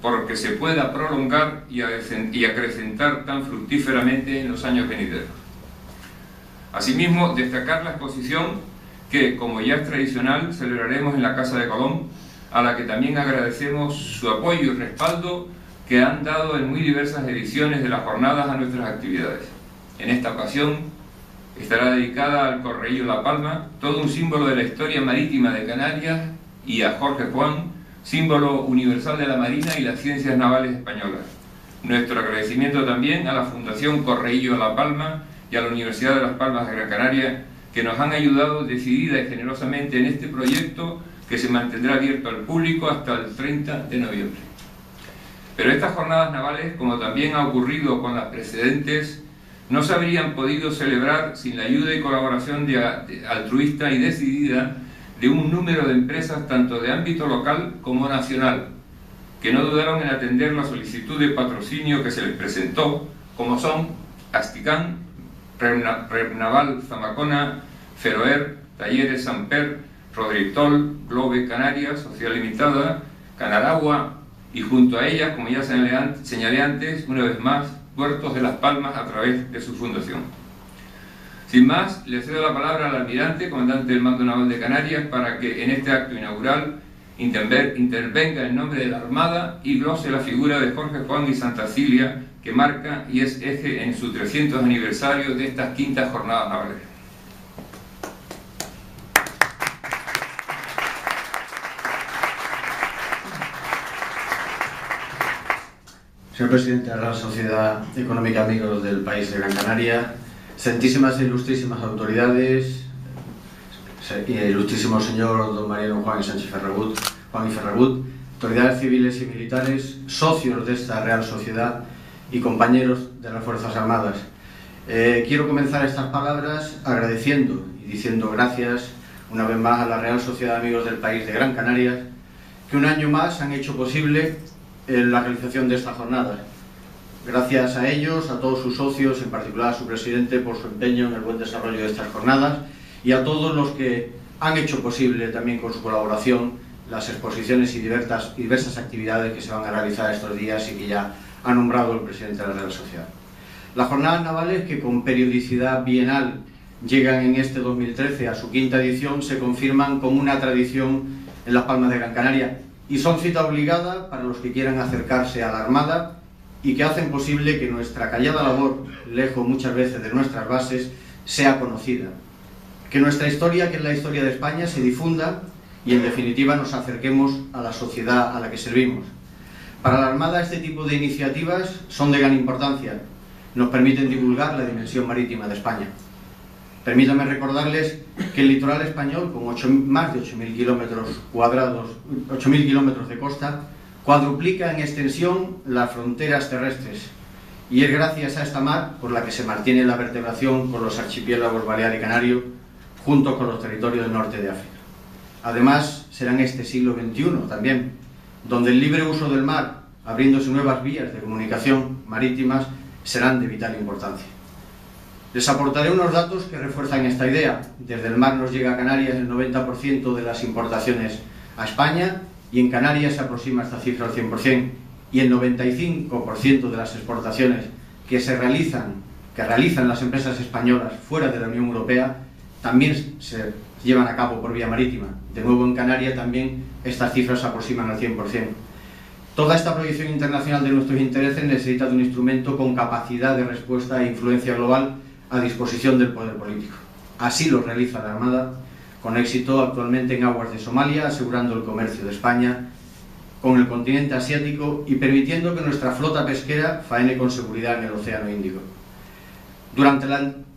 por que se pueda prolongar y acrecentar tan fructíferamente en los años venideros. Asimismo, destacar la exposición que, como ya es tradicional, celebraremos en la Casa de Colón, a la que también agradecemos su apoyo y respaldo que han dado en muy diversas ediciones de las jornadas a nuestras actividades. En esta ocasión estará dedicada al Correío La Palma, todo un símbolo de la historia marítima de Canarias, y a Jorge Juan, símbolo universal de la Marina y las ciencias navales españolas. Nuestro agradecimiento también a la Fundación Correío La Palma y a la Universidad de Las Palmas de Gran Canaria, que nos han ayudado decidida y generosamente en este proyecto que se mantendrá abierto al público hasta el 30 de noviembre. Pero estas jornadas navales, como también ha ocurrido con las precedentes, no se habrían podido celebrar sin la ayuda y colaboración altruista y decidida de un número de empresas tanto de ámbito local como nacional, que no dudaron en atender la solicitud de patrocinio que se les presentó, como son Asticán, Revnaval Zamacona, Feroer, Talleres Samper, Rodritol, Globe Canarias, Sociedad Limitada, Canaragua y junto a ellas, como ya señalé antes, una vez más, Puertos de Las Palmas a través de su fundación. Sin más, le cedo la palabra al almirante, comandante del Mando Naval de Canarias, para que en este acto inaugural intervenga en nombre de la Armada y glose la figura de Jorge Juan y Santa Cilia, que marca y es eje en su 300 aniversario de estas quintas jornadas navales. Señor presidente de la Real Sociedad Económica Amigos del País de Gran Canaria, excelentísimas e ilustrísimas autoridades, ilustrísimo señor don Mariano Juan y Ferragut, autoridades civiles y militares, socios de esta Real Sociedad y compañeros de las Fuerzas Armadas. Quiero comenzar estas palabras agradeciendo y diciendo gracias una vez más a la Real Sociedad Amigos del País de Gran Canaria, que un año más han hecho posible la realización de esta jornada. Gracias a ellos, a todos sus socios, en particular a su presidente, por su empeño en el buen desarrollo de estas jornadas, y a todos los que han hecho posible también con su colaboración las exposiciones y diversas actividades que se van a realizar estos días y que ya ha nombrado el presidente de la Real Sociedad. Las jornadas navales, que con periodicidad bienal llegan en este 2013 a su quinta edición, se confirman como una tradición en Las Palmas de Gran Canaria y son cita obligada para los que quieran acercarse a la Armada y que hacen posible que nuestra callada labor, lejos muchas veces de nuestras bases, sea conocida. Que nuestra historia, que es la historia de España, se difunda y en definitiva nos acerquemos a la sociedad a la que servimos. Para la Armada este tipo de iniciativas son de gran importancia, nos permiten divulgar la dimensión marítima de España. Permítanme recordarles que el litoral español, con más de 8.000 kilómetros cuadrados, 8.000 kilómetros de costa, cuadruplica en extensión las fronteras terrestres, y es gracias a esta mar por la que se mantiene la vertebración con los archipiélagos Balear y Canario, junto con los territorios del norte de África. Además, será en este siglo XXI también, donde el libre uso del mar, abriéndose nuevas vías de comunicación marítimas, serán de vital importancia. Les aportaré unos datos que refuerzan esta idea. Desde el mar nos llega a Canarias el 90% de las importaciones a España, y en Canarias se aproxima esta cifra al 100%, y el 95% de las exportaciones que realizan las empresas españolas fuera de la Unión Europea también se llevan a cabo por vía marítima. De nuevo en Canarias también estas cifras se aproximan al 100%. Toda esta proyección internacional de nuestros intereses necesita de un instrumento con capacidad de respuesta e influencia global a disposición del poder político. Así lo realiza la Armada, con éxito actualmente en aguas de Somalia, asegurando el comercio de España con el continente asiático y permitiendo que nuestra flota pesquera faene con seguridad en el Océano Índico. Durante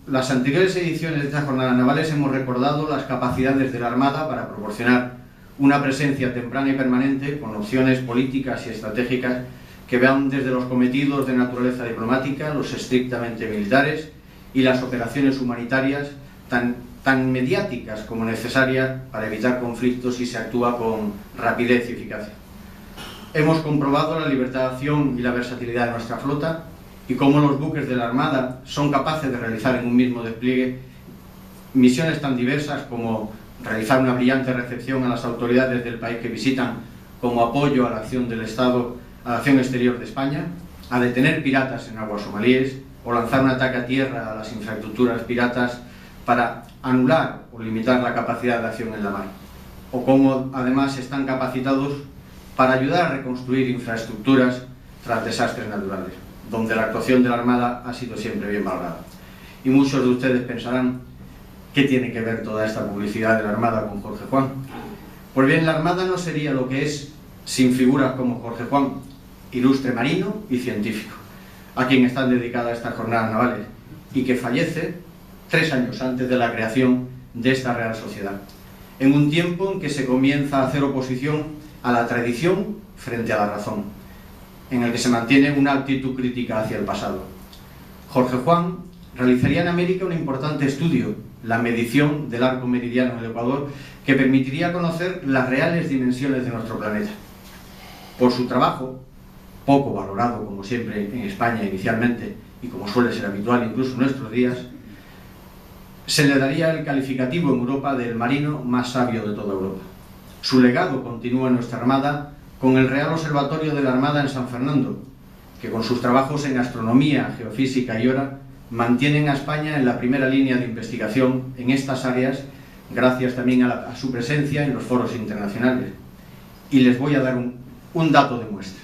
las anteriores ediciones de estas jornadas navales hemos recordado las capacidades de la Armada para proporcionar una presencia temprana y permanente con opciones políticas y estratégicas que vean desde los cometidos de naturaleza diplomática, los estrictamente militares y las operaciones humanitarias tan mediáticas como necesarias para evitar conflictos si se actúa con rapidez y eficacia. Hemos comprobado la libertad de acción y la versatilidad de nuestra flota y cómo los buques de la Armada son capaces de realizar en un mismo despliegue misiones tan diversas como realizar una brillante recepción a las autoridades del país que visitan como apoyo a la acción del Estado, a la acción exterior de España, a detener piratas en aguas somalíes o lanzar un ataque a tierra a las infraestructuras piratas para anular o limitar la capacidad de acción en la mar, o cómo además están capacitados para ayudar a reconstruir infraestructuras tras desastres naturales, donde la actuación de la Armada ha sido siempre bien valorada. Y muchos de ustedes pensarán, ¿qué tiene que ver toda esta publicidad de la Armada con Jorge Juan? Pues bien, la Armada no sería lo que es sin figuras como Jorge Juan, ilustre marino y científico, a quien están dedicadas estas jornadas navales, y que fallece 3 años antes de la creación de esta Real Sociedad, en un tiempo en que se comienza a hacer oposición a la tradición frente a la razón, en el que se mantiene una actitud crítica hacia el pasado. Jorge Juan realizaría en América un importante estudio, la medición del arco meridiano en el Ecuador, que permitiría conocer las reales dimensiones de nuestro planeta. Por su trabajo, poco valorado como siempre en España inicialmente, y como suele ser habitual incluso en nuestros días, se le daría el calificativo en Europa del marino más sabio de toda Europa. Su legado continúa en nuestra Armada con el Real Observatorio de la Armada en San Fernando, que con sus trabajos en astronomía, geofísica y hora mantienen a España en la primera línea de investigación en estas áreas, gracias también a su presencia en los foros internacionales. Y les voy a dar un dato de muestra.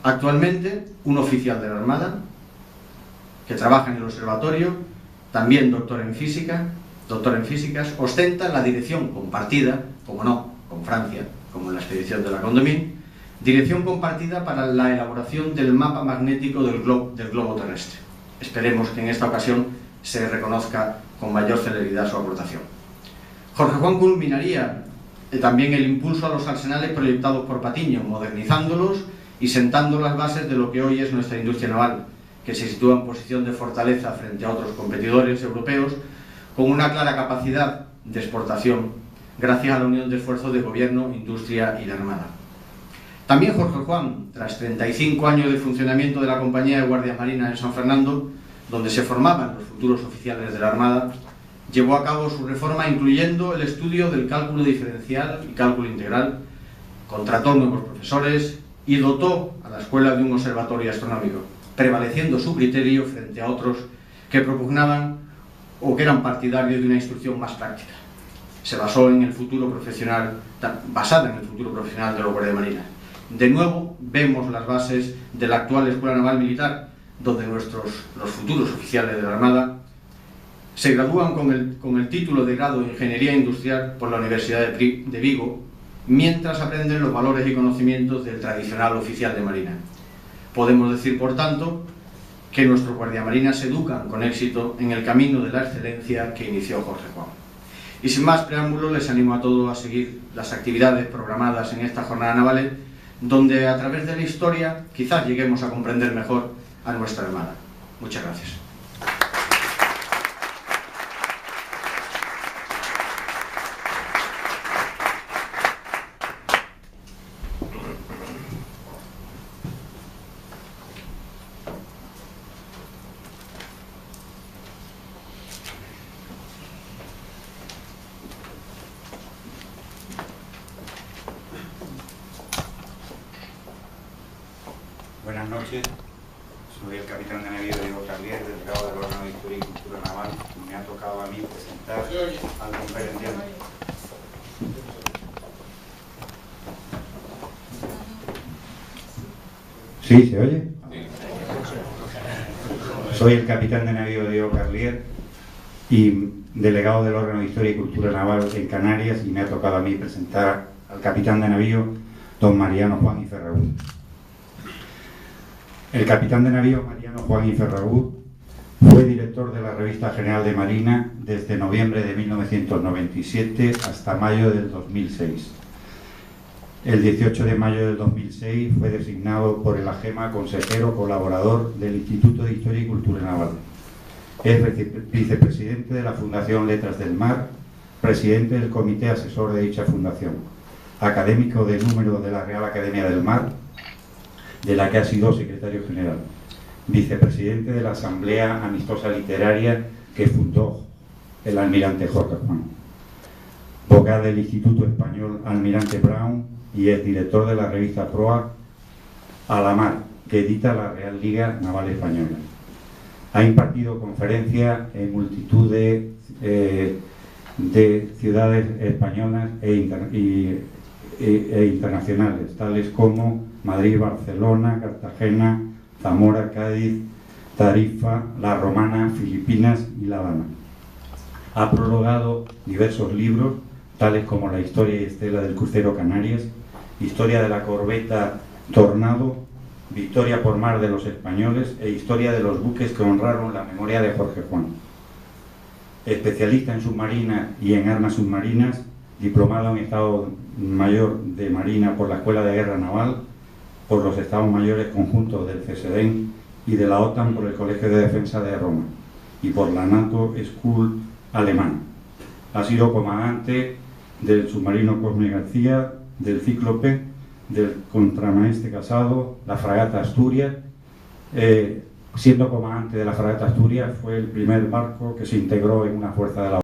Actualmente, un oficial de la Armada que trabaja en el observatorio, también doctor en físicas, ostenta la dirección compartida, como no, con Francia, como en la expedición de la Condamine, dirección compartida para la elaboración del mapa magnético del globo terrestre. Esperemos que en esta ocasión se reconozca con mayor celeridad su aportación. Jorge Juan culminaría también el impulso a los arsenales proyectados por Patiño, modernizándolos y sentando las bases de lo que hoy es nuestra industria naval, que se sitúa en posición de fortaleza frente a otros competidores europeos, con una clara capacidad de exportación, gracias a la unión de esfuerzos de gobierno, industria y la Armada. También Jorge Juan, tras 35 años de funcionamiento de la Compañía de Guardias Marinas en San Fernando, donde se formaban los futuros oficiales de la Armada, llevó a cabo su reforma incluyendo el estudio del cálculo diferencial y cálculo integral, contrató nuevos profesores y dotó a la escuela de un observatorio astronómico, prevaleciendo su criterio frente a otros que propugnaban o que eran partidarios de una instrucción más práctica. se basó en el futuro profesional, basada en el futuro profesional de los guardias marinas. De nuevo, vemos las bases de la actual Escuela Naval Militar, donde los futuros oficiales de la Armada se gradúan con el título de grado de Ingeniería Industrial por la Universidad de Vigo, mientras aprenden los valores y conocimientos del tradicional oficial de Marina. Podemos decir, por tanto, que nuestros guardiamarinas se educan con éxito en el camino de la excelencia que inició Jorge Juan. Y sin más preámbulos, les animo a todos a seguir las actividades programadas en esta jornada navales, donde a través de la historia quizás lleguemos a comprender mejor a nuestra Armada. Muchas gracias. Buenas noches, soy el capitán de navío Diego Carlier, delegado del órgano de Historia y Cultura Naval. Me ha tocado a mí presentar al conferenciante. ¿Sí? ¿Se oye? Soy el capitán de navío Diego Carlier y delegado del órgano de Historia y Cultura Naval en Canarias, y me ha tocado a mí presentar al capitán de navío don Mariano Juan y Ferragut. El capitán de navío Mariano Juan y Ferragut fue director de la Revista General de Marina desde noviembre de 1997 hasta mayo del 2006. El 18 de mayo del 2006 fue designado por el AGEMA consejero colaborador del Instituto de Historia y Cultura Naval. Es vicepresidente de la Fundación Letras del Mar, presidente del comité asesor de dicha fundación, académico de número de la Real Academia del Mar, de la que ha sido secretario general, vicepresidente de la Asamblea Amistosa Literaria que fundó el almirante Jorge Juan, vocal del Instituto Español Almirante Brown, y es director de la revista Proa a la Mar, que edita la Real Liga Naval Española. Ha impartido conferencias en multitud de ciudades españolas e internacionales, tales como Madrid, Barcelona, Cartagena, Zamora, Cádiz, Tarifa, La Romana, Filipinas y La Habana. Ha prologado diversos libros, tales como La historia y estela del crucero Canarias, Historia de la corbeta Tornado, Victoria por mar de los españoles e Historia de los buques que honraron la memoria de Jorge Juan. Especialista en submarina y en armas submarinas, diplomado en Estado Mayor de Marina por la Escuela de Guerra Naval, por los Estados Mayores Conjuntos del CSDEN y de la OTAN por el Colegio de Defensa de Roma y por la NATO School alemana. Ha sido comandante del submarino Cosme García, del Cíclope, del contramaestre Casado, la fragata Asturias. Siendo comandante de la fragata Asturias, fue el primer barco que se integró en una fuerza de la